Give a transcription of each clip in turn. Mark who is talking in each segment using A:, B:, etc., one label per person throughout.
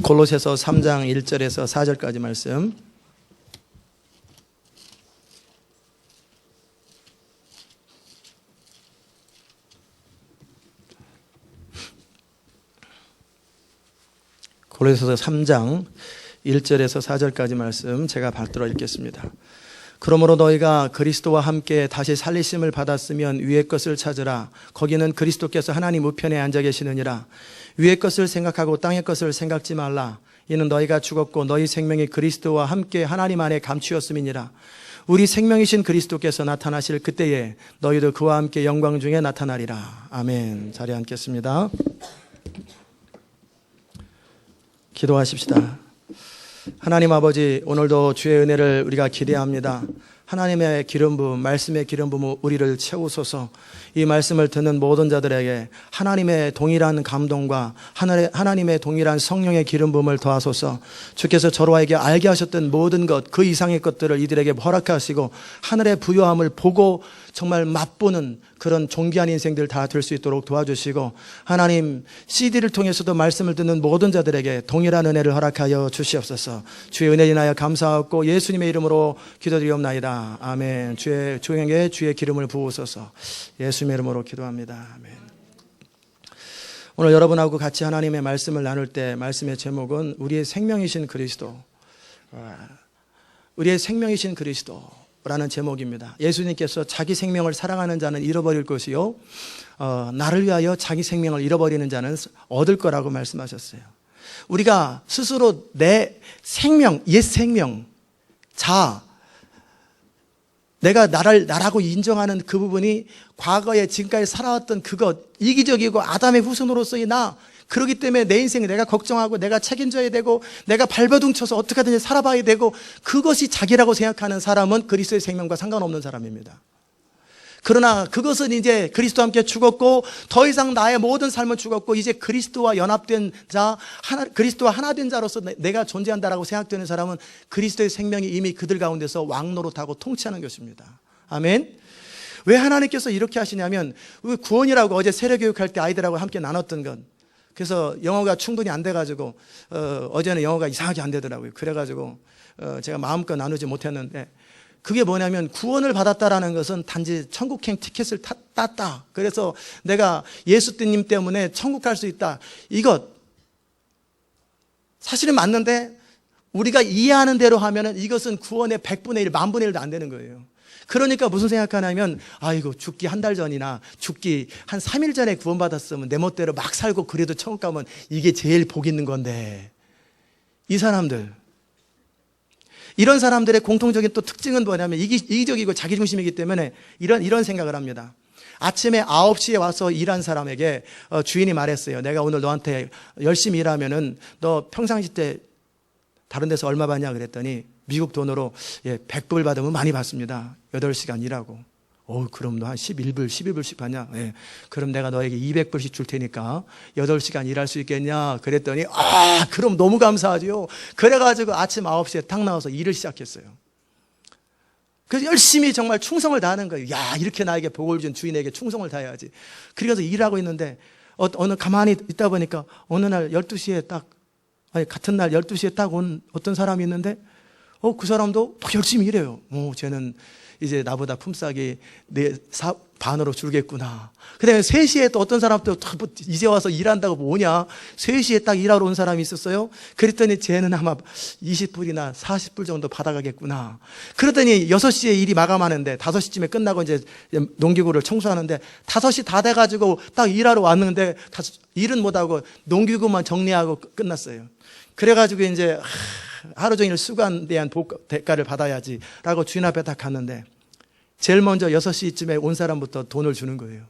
A: 골로새서 3장 1절에서 4절까지 말씀. 골로새서 3장 1절에서 4절까지 말씀 제가 받들어 읽겠습니다. 그러므로 너희가 그리스도와 함께 다시 살리심을 받았으면 위의 것을 찾으라. 거기는 그리스도께서 하나님 우편에 앉아 계시느니라. 위의 것을 생각하고 땅의 것을 생각지 말라. 이는 너희가 죽었고 너희 생명이 그리스도와 함께 하나님 안에 감추었음이니라. 우리 생명이신 그리스도께서 나타나실 그때에 너희도 그와 함께 영광 중에 나타나리라. 아멘. 자리에 앉겠습니다. 기도하십시다. 하나님 아버지, 오늘도 주의 은혜를 우리가 기대합니다. 하나님의 기름 부음, 말씀의 기름 부음 우리를 채우소서. 이 말씀을 듣는 모든 자들에게 하나님의 동일한 감동과 하나님의 동일한 성령의 기름 부음을 더하소서. 주께서 저로에게 알게 하셨던 모든 것, 그 이상의 것들을 이들에게 허락하시고 하늘의 부요함을 보고 정말 맛보는 그런 존귀한 인생들 다 될 수 있도록 도와주시고, 하나님 CD를 통해서도 말씀을 듣는 모든 자들에게 동일한 은혜를 허락하여 주시옵소서. 주의 은혜 인하여 감사하고 예수님의 이름으로 기도드리옵나이다. 아멘. 주의 조용하게 주의 기름을 부으소서. 예수님의 이름으로 기도합니다. 아멘. 오늘 여러분하고 같이 하나님의 말씀을 나눌 때 말씀의 제목은 우리의 생명이신 그리스도. 우리의 생명이신 그리스도 라는 제목입니다. 예수님께서 자기 생명을 사랑하는 자는 잃어버릴 것이요, 나를 위하여 자기 생명을 잃어버리는 자는 얻을 거라고 말씀하셨어요. 우리가 스스로 내 생명, 옛 생명, 내가 나라고 인정하는 그 부분이 과거에 지금까지 살아왔던 그것, 이기적이고 아담의 후손으로서의 나, 그렇기 때문에 내 인생을 내가 걱정하고 내가 책임져야 되고 내가 발버둥 쳐서 어떻게 하든지 살아봐야 되고, 그것이 자기라고 생각하는 사람은 그리스도의 생명과 상관없는 사람입니다. 그러나 그것은 이제 그리스도와 함께 죽었고 더 이상 나의 모든 삶은 죽었고 이제 그리스도와 연합된 자, 그리스도와 하나 된 자로서 내가 존재한다라고 생각되는 사람은 그리스도의 생명이 이미 그들 가운데서 왕노릇하고 통치하는 것입니다. 아멘. 왜 하나님께서 이렇게 하시냐면, 구원이라고 어제 세례교육할 때 아이들하고 함께 나눴던 것, 그래서 영어가 충분히 안 돼가지고 어제는 영어가 이상하게 안 되더라고요. 그래가지고 제가 마음껏 나누지 못했는데, 그게 뭐냐면 구원을 받았다라는 것은 단지 천국행 티켓을 땄다, 그래서 내가 예수님 때문에 천국 갈 수 있다, 이것 사실은 맞는데 우리가 이해하는 대로 하면은 이것은 구원의 100분의 1, 만분의 1도 안 되는 거예요. 그러니까 무슨 생각하냐면, 아이고 죽기 한 달 전이나 죽기 한 3일 전에 구원받았으면 내 멋대로 막 살고 그래도 천국 가면 이게 제일 복 있는 건데, 이 사람들, 이런 사람들의 공통적인 또 특징은 뭐냐면 이기적이고 자기중심이기 때문에 이런 생각을 합니다. 아침에 9시에 와서 일한 사람에게 주인이 말했어요. 내가 오늘 너한테 열심히 일하면은 너 평상시 때 다른 데서 얼마 받냐 그랬더니 미국 돈으로 100불 받으면 많이 받습니다. 8시간 일하고. 그럼 너 한 11불, 12불씩 받냐? 그럼 내가 너에게 200불씩 줄 테니까 8시간 일할 수 있겠냐? 그랬더니 그럼 너무 감사하죠. 그래가지고 아침 9시에 딱 나와서 일을 시작했어요. 그래서 열심히 정말 충성을 다하는 거예요. 이렇게 나에게 복을 준 주인에게 충성을 다해야지. 그래서 일하고 있는데 어느 가만히 있다 보니까 어느 날 12시에 같은 날 12시에 딱 온 어떤 사람이 있는데 그 사람도 또 열심히 일해요. 쟤는 이제 나보다 품삯이 반으로 줄겠구나. 그 다음에 3시에 또 어떤 사람도 이제 와서 일한다고 뭐냐, 3시에 딱 일하러 온 사람이 있었어요. 그랬더니 쟤는 아마 20불이나 40불 정도 받아가겠구나. 그러더니 6시에 일이 마감하는데 5시쯤에 끝나고 이제 농기구를 청소하는데 5시 다 돼가지고 딱 일하러 왔는데 일은 못하고 농기구만 정리하고 끝났어요. 그래가지고 이제 하루 종일 수고한 대한 대가를 받아야지 라고 주인 앞에 딱 갔는데, 제일 먼저 6시쯤에 온 사람부터 돈을 주는 거예요.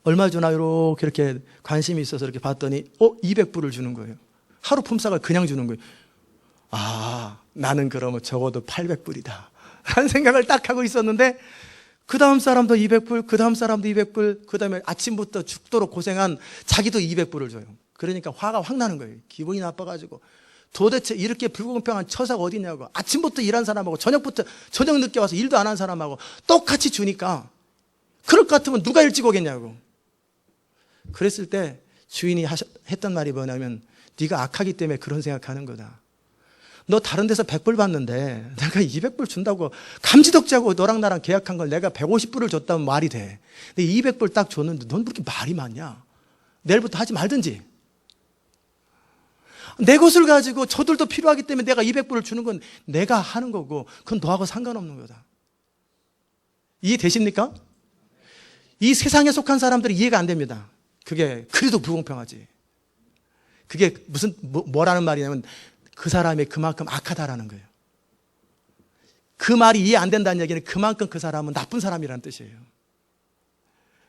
A: 얼마 주나 이렇게 관심이 있어서 이렇게 봤더니 200불을 주는 거예요. 하루 품삯을 그냥 주는 거예요. 나는 그러면 적어도 800불이다 라는 생각을 딱 하고 있었는데, 그 다음 사람도 200불, 그 다음 사람도 200불, 그 다음에 아침부터 죽도록 고생한 자기도 200불을 줘요. 그러니까 화가 확 나는 거예요. 기분이 나빠가지고 도대체 이렇게 불공평한 처사가 어디 있냐고. 아침부터 일한 사람하고 저녁 늦게 와서 일도 안 한 사람하고 똑같이 주니까 그럴 것 같으면 누가 일찍 오겠냐고. 그랬을 때 주인이 했던 말이 뭐냐면 네가 악하기 때문에 그런 생각하는 거다. 너 다른 데서 100불 받는데 내가 200불 준다고 감지덕지하고 너랑 나랑 계약한 걸 내가 150불을 줬다면 말이 돼. 근데 200불 딱 줬는데 넌 그렇게 말이 많냐? 내일부터 하지 말든지. 내 것을 가지고 저들도 필요하기 때문에 내가 200불을 주는 건 내가 하는 거고 그건 너하고 상관없는 거다. 이해되십니까? 이 세상에 속한 사람들이 이해가 안 됩니다. 그게 그래도 불공평하지. 그게 뭐라는 말이냐면 그 사람이 그만큼 악하다라는 거예요. 그 말이 이해 안 된다는 얘기는 그만큼 그 사람은 나쁜 사람이라는 뜻이에요.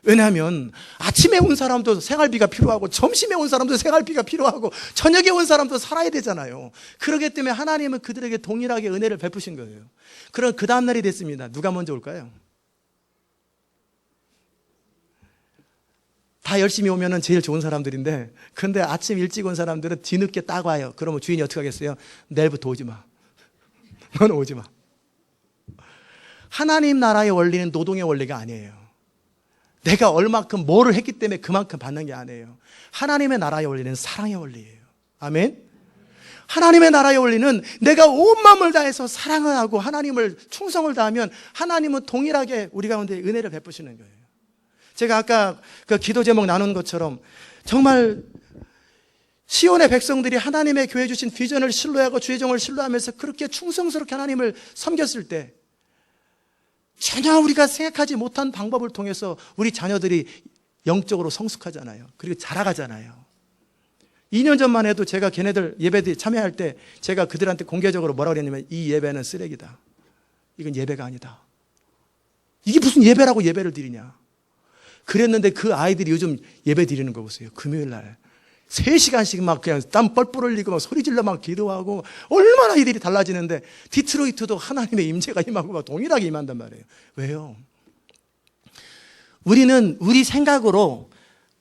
A: 왜냐하면 아침에 온 사람도 생활비가 필요하고 점심에 온 사람도 생활비가 필요하고 저녁에 온 사람도 살아야 되잖아요. 그렇기 때문에 하나님은 그들에게 동일하게 은혜를 베푸신 거예요. 그럼 그 다음날이 됐습니다. 누가 먼저 올까요? 다 열심히 오면은 제일 좋은 사람들인데 근데 아침 일찍 온 사람들은 뒤늦게 딱 와요. 그러면 주인이 어떻게 하겠어요? 내일부터 오지 마. 너는 오지 마. 하나님 나라의 원리는 노동의 원리가 아니에요. 내가 얼마큼 뭐를 했기 때문에 그만큼 받는 게 아니에요. 하나님의 나라의 원리는 사랑의 원리예요. 아멘. 하나님의 나라의 원리는 내가 온 마음을 다해서 사랑을 하고 하나님을 충성을 다하면 하나님은 동일하게 우리 가운데 은혜를 베푸시는 거예요. 제가 아까 그 기도 제목 나눈 것처럼 정말 시온의 백성들이 하나님의 교회 주신 비전을 신뢰하고 주의 종을 신뢰하면서 그렇게 충성스럽게 하나님을 섬겼을 때 전혀 우리가 생각하지 못한 방법을 통해서 우리 자녀들이 영적으로 성숙하잖아요. 그리고 자라가잖아요. 2년 전만 해도 제가 걔네들 예배 참여할 때 제가 그들한테 공개적으로 뭐라고 그랬냐면 이 예배는 쓰레기다. 이건 예배가 아니다. 이게 무슨 예배라고 예배를 드리냐. 그랬는데 그 아이들이 요즘 예배 드리는 거 보세요. 금요일 날 3시간씩 막 그냥 땀 뻘뻘 흘리고 막 소리 질러 막 기도하고 얼마나 이들이 달라지는데 디트로이트도 하나님의 임재가 임하고 막 동일하게 임한단 말이에요. 왜요? 우리는 우리 생각으로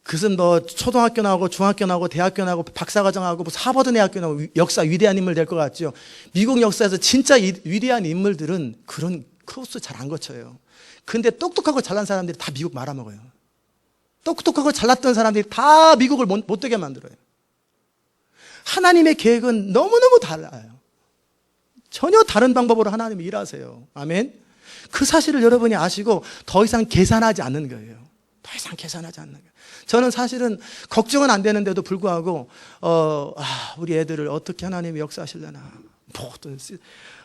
A: 그것은 뭐 초등학교 나오고 중학교 나오고 대학교 나오고 박사과정하고 뭐 하버드 대학교 나오고 역사 위대한 인물 될 것 같죠. 미국 역사에서 진짜 위대한 인물들은 그런 코스 잘 안 거쳐요. 근데 똑똑하고 잘난 사람들이 다 미국 말아먹어요. 똑똑하고 잘났던 사람들이 다 미국을 못되게 만들어요. 하나님의 계획은 너무너무 달라요. 전혀 다른 방법으로 하나님이 일하세요. 아멘. 그 사실을 여러분이 아시고 더 이상 계산하지 않는 거예요. 더 이상 계산하지 않는 거예요. 저는 사실은 걱정은 안 되는데도 불구하고 우리 애들을 어떻게 하나님이 역사하시려나.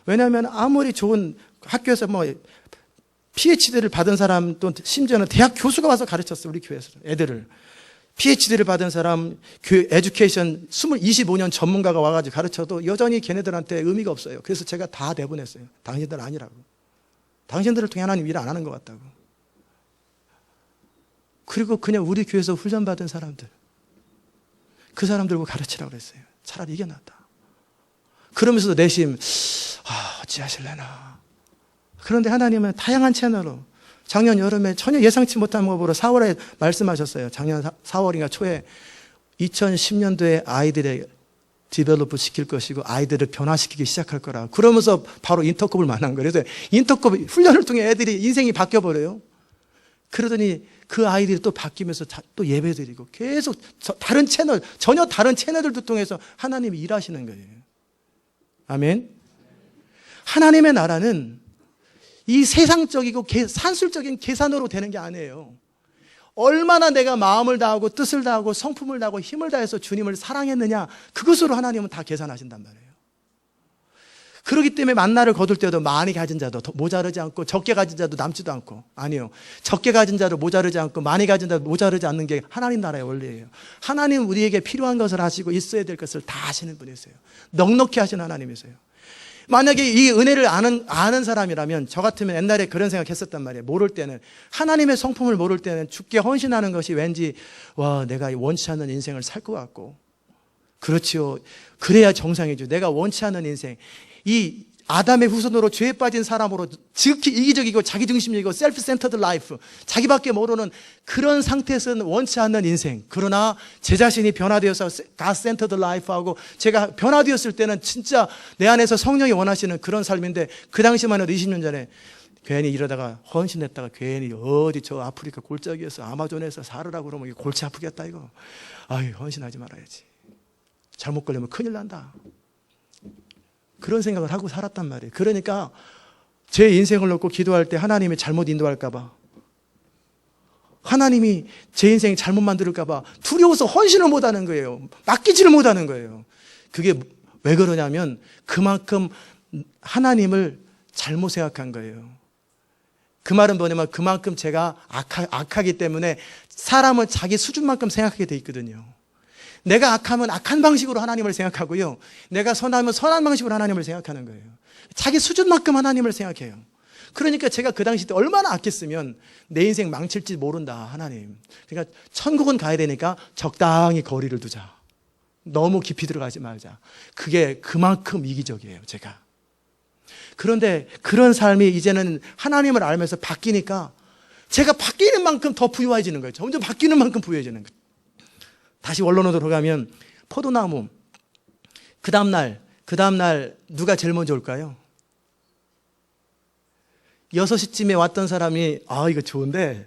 A: 왜냐하면 아무리 좋은 학교에서 뭐 PhD를 받은 사람 또 심지어는 대학 교수가 와서 가르쳤어요. 우리 교회에서 애들을. PhD를 받은 사람, 에듀케이션 25년 전문가가 와가지고 가르쳐도 여전히 걔네들한테 의미가 없어요. 그래서 제가 다 내보냈어요. 당신들 아니라고. 당신들을 통해 하나님 일 안 하는 것 같다고. 그리고 그냥 우리 교회에서 훈련받은 사람들, 그 사람들고 가르치라고 그랬어요. 차라리 이게 낫다. 그러면서도 내심 어찌하실래나. 그런데 하나님은 다양한 채널로 작년 여름에 전혀 예상치 못한 방법으로 4월에 말씀하셨어요. 작년 4월인가 초에 2010년도에 아이들의 디벨롭을 시킬 것이고 아이들을 변화시키기 시작할 거라. 그러면서 바로 인터컵을 만난 거예요. 그래서 인터컵 훈련을 통해 애들이 인생이 바뀌어버려요. 그러더니 그 아이들이 또 바뀌면서 또 예배드리고 계속 다른 채널, 전혀 다른 채널들도 통해서 하나님이 일하시는 거예요. 아멘. 하나님의 나라는 이 세상적이고 산술적인 계산으로 되는 게 아니에요. 얼마나 내가 마음을 다하고 뜻을 다하고 성품을 다하고 힘을 다해서 주님을 사랑했느냐, 그것으로 하나님은 다 계산하신단 말이에요. 그렇기 때문에 만나를 거둘 때도 많이 가진 자도 모자르지 않고 적게 가진 자도 남지도 않고. 아니요, 적게 가진 자도 모자르지 않고 많이 가진 자도 모자르지 않는 게 하나님 나라의 원리예요. 하나님 우리에게 필요한 것을 하시고 있어야 될 것을 다 하시는 분이세요. 넉넉히 하시는 하나님이세요. 만약에 이 은혜를 아는 사람이라면, 저 같으면 옛날에 그런 생각했었단 말이에요. 모를 때는, 하나님의 성품을 모를 때는 죽게 헌신하는 것이 왠지 내가 원치 않는 인생을 살 것 같고, 그렇지요, 그래야 정상이죠. 내가 원치 않는 인생, 이 아담의 후손으로 죄에 빠진 사람으로 지극히 이기적이고 자기중심적이고 셀프 센터드 라이프, 자기밖에 모르는 그런 상태에서는 원치 않는 인생. 그러나 제 자신이 변화되어서 God centered life하고 제가 변화되었을 때는 진짜 내 안에서 성령이 원하시는 그런 삶인데, 그 당시만 해도 20년 전에 괜히 이러다가 헌신했다가 괜히 어디 저 아프리카 골짜기에서 아마존에서 살으라고 그러면 이게 골치 아프겠다 이거. 아유, 헌신하지 말아야지. 잘못 걸리면 큰일 난다. 그런 생각을 하고 살았단 말이에요. 그러니까 제 인생을 놓고 기도할 때 하나님이 잘못 인도할까 봐, 하나님이 제 인생 잘못 만들까 봐 두려워서 헌신을 못하는 거예요. 맡기지를 못하는 거예요. 그게 왜 그러냐면 그만큼 하나님을 잘못 생각한 거예요. 그 말은 뭐냐면 그만큼 제가 악하기 때문에 사람은 자기 수준만큼 생각하게 돼 있거든요. 내가 악하면 악한 방식으로 하나님을 생각하고요, 내가 선하면 선한 방식으로 하나님을 생각하는 거예요. 자기 수준만큼 하나님을 생각해요. 그러니까 제가 그 당시 때 얼마나 악했으면 내 인생 망칠지 모른다 하나님. 그러니까 천국은 가야 되니까 적당히 거리를 두자, 너무 깊이 들어가지 말자. 그게 그만큼 이기적이에요 제가. 그런데 그런 삶이 이제는 하나님을 알면서 바뀌니까 제가 바뀌는 만큼 더 부유해지는 거예요. 점점 바뀌는 만큼 부유해지는 거예요. 다시 원론으로 들어가면 포도나무, 그 다음날 누가 제일 먼저 올까요? 6시쯤에 왔던 사람이 이거 좋은데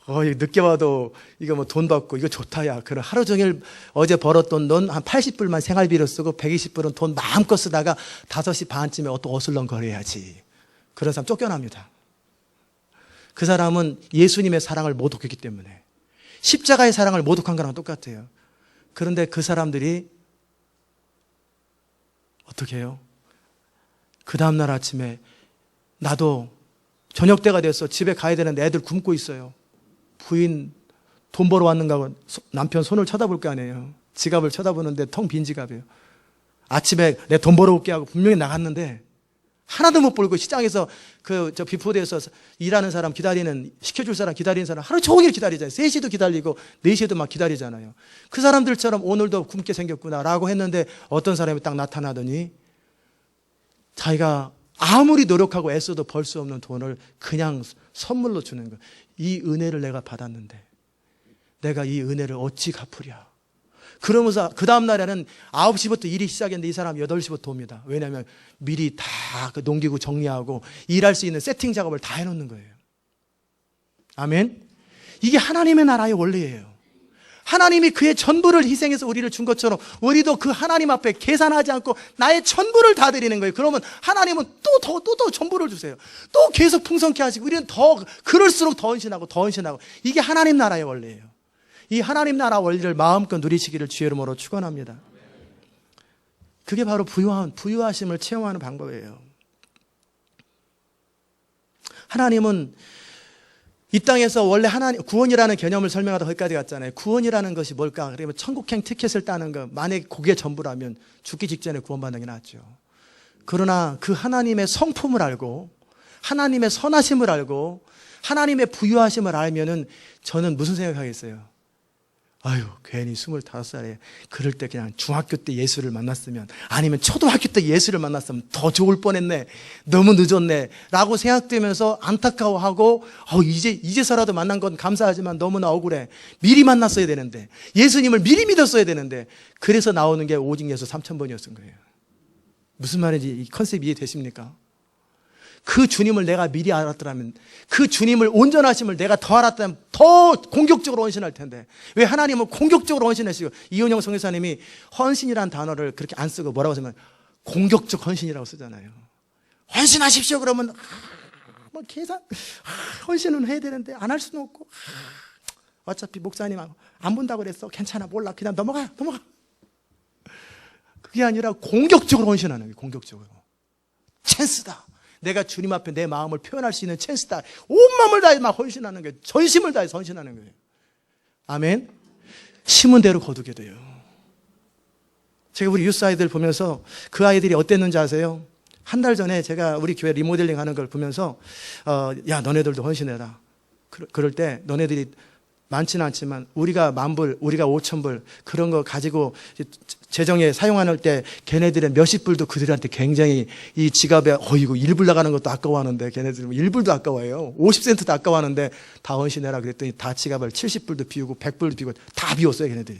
A: 이거 늦게 와도 이거 뭐 돈 받고 이거 좋다 야. 그럼 하루 종일 어제 벌었던 돈 한 80불만 생활비로 쓰고 120불은 돈 마음껏 쓰다가 5시 반쯤에 또 어슬렁거려야지. 그런 사람 쫓겨납니다. 그 사람은 예수님의 사랑을 모독했기 때문에, 십자가의 사랑을 모독한 거랑 똑같아요. 그런데 그 사람들이 어떻게 해요? 그 다음날 아침에 나도 저녁 때가 됐어. 집에 가야 되는데 애들 굶고 있어요. 부인 돈 벌어 왔는가 하고 남편 손을 쳐다볼 거 아니에요. 지갑을 쳐다보는데 텅 빈 지갑이에요. 아침에 내 돈 벌어올게 하고 분명히 나갔는데 하나도 못 벌고 시장에서 저 비포대에서 일하는 사람 기다리는, 시켜줄 사람 기다리는 사람 하루 종일 기다리잖아요. 3시도 기다리고 4시에도 막 기다리잖아요. 그 사람들처럼 오늘도 굶게 생겼구나라고 했는데 어떤 사람이 딱 나타나더니 자기가 아무리 노력하고 애써도 벌 수 없는 돈을 그냥 선물로 주는 거예요. 이 은혜를 내가 받았는데 내가 이 은혜를 어찌 갚으랴. 그러면서 그 다음 날에는 9시부터 일이 시작했는데 이 사람 8시부터 옵니다. 왜냐하면 미리 다 그 농기구 정리하고 일할 수 있는 세팅 작업을 다 해놓는 거예요. 아멘. 이게 하나님의 나라의 원리예요. 하나님이 그의 전부를 희생해서 우리를 준 것처럼 우리도 그 하나님 앞에 계산하지 않고 나의 전부를 다 드리는 거예요. 그러면 하나님은 또 전부를 주세요. 또 계속 풍성케 하시고 우리는 더 그럴수록 더 헌신하고 더 헌신하고. 이게 하나님 나라의 원리예요. 이 하나님 나라 원리를 마음껏 누리시기를 주의 이름으로 축원합니다. 그게 바로 부유하심을 체험하는 방법이에요. 하나님은 이 땅에서 원래 하나님 구원이라는 개념을 설명하다 거기까지 갔잖아요. 구원이라는 것이 뭘까? 그러면 천국행 티켓을 따는 거, 만약에 그게 전부라면 죽기 직전에 구원받는 게 낫죠. 그러나 그 하나님의 성품을 알고 하나님의 선하심을 알고 하나님의 부유하심을 알면은 저는 무슨 생각하겠어요? 아유, 괜히 25살에 그럴 때 그냥 중학교 때 예수를 만났으면, 아니면 초등학교 때 예수를 만났으면 더 좋을 뻔했네, 너무 늦었네 라고 생각되면서 안타까워하고 이제서라도 만난 건 감사하지만 너무나 억울해, 미리 만났어야 되는데, 예수님을 미리 믿었어야 되는데, 그래서 나오는 게 오직 예수 3000번이었던 거예요. 무슨 말인지 이 컨셉이 이해되십니까? 그 주님을 내가 미리 알았더라면, 그 주님을 온전하심을 내가 더 알았다면 더 공격적으로 헌신할 텐데, 왜 하나님은 공격적으로 헌신하시고, 이은영 선교사님이 헌신이라는 단어를 그렇게 안 쓰고 뭐라고 쓰면 공격적 헌신이라고 쓰잖아요. 헌신하십시오 그러면 뭐 계산 헌신은 해야 되는데 안 할 수는 없고, 어차피 목사님 안 본다고 그랬어, 괜찮아, 몰라, 그냥 넘어가. 그게 아니라 공격적으로 헌신하는 거예요. 공격적으로. 찬스다. 내가 주님 앞에 내 마음을 표현할 수 있는 찬스다. 온 마음을 다해 막 헌신하는 거예요. 전심을 다해서 헌신하는 거예요. 아멘. 심은 대로 거두게 돼요. 제가 우리 유스 아이들 보면서 그 아이들이 어땠는지 아세요? 한 달 전에 제가 우리 교회 리모델링 하는 걸 보면서 야, 너네들도 헌신해라. 그럴 때 너네들이 많지는 않지만 우리가 10,000불, 우리가 5,000불 그런 거 가지고 재정에 사용할 때 걔네들의 몇십 불도 그들한테 굉장히 이 지갑에 이거 1불 나가는 것도 아까워하는데, 걔네들은 1불도 아까워해요. 50센트도 아까워하는데 다 헌신해라 그랬더니 다 지갑을 70불도 비우고 100불도 비우고 다 비웠어요. 걔네들이.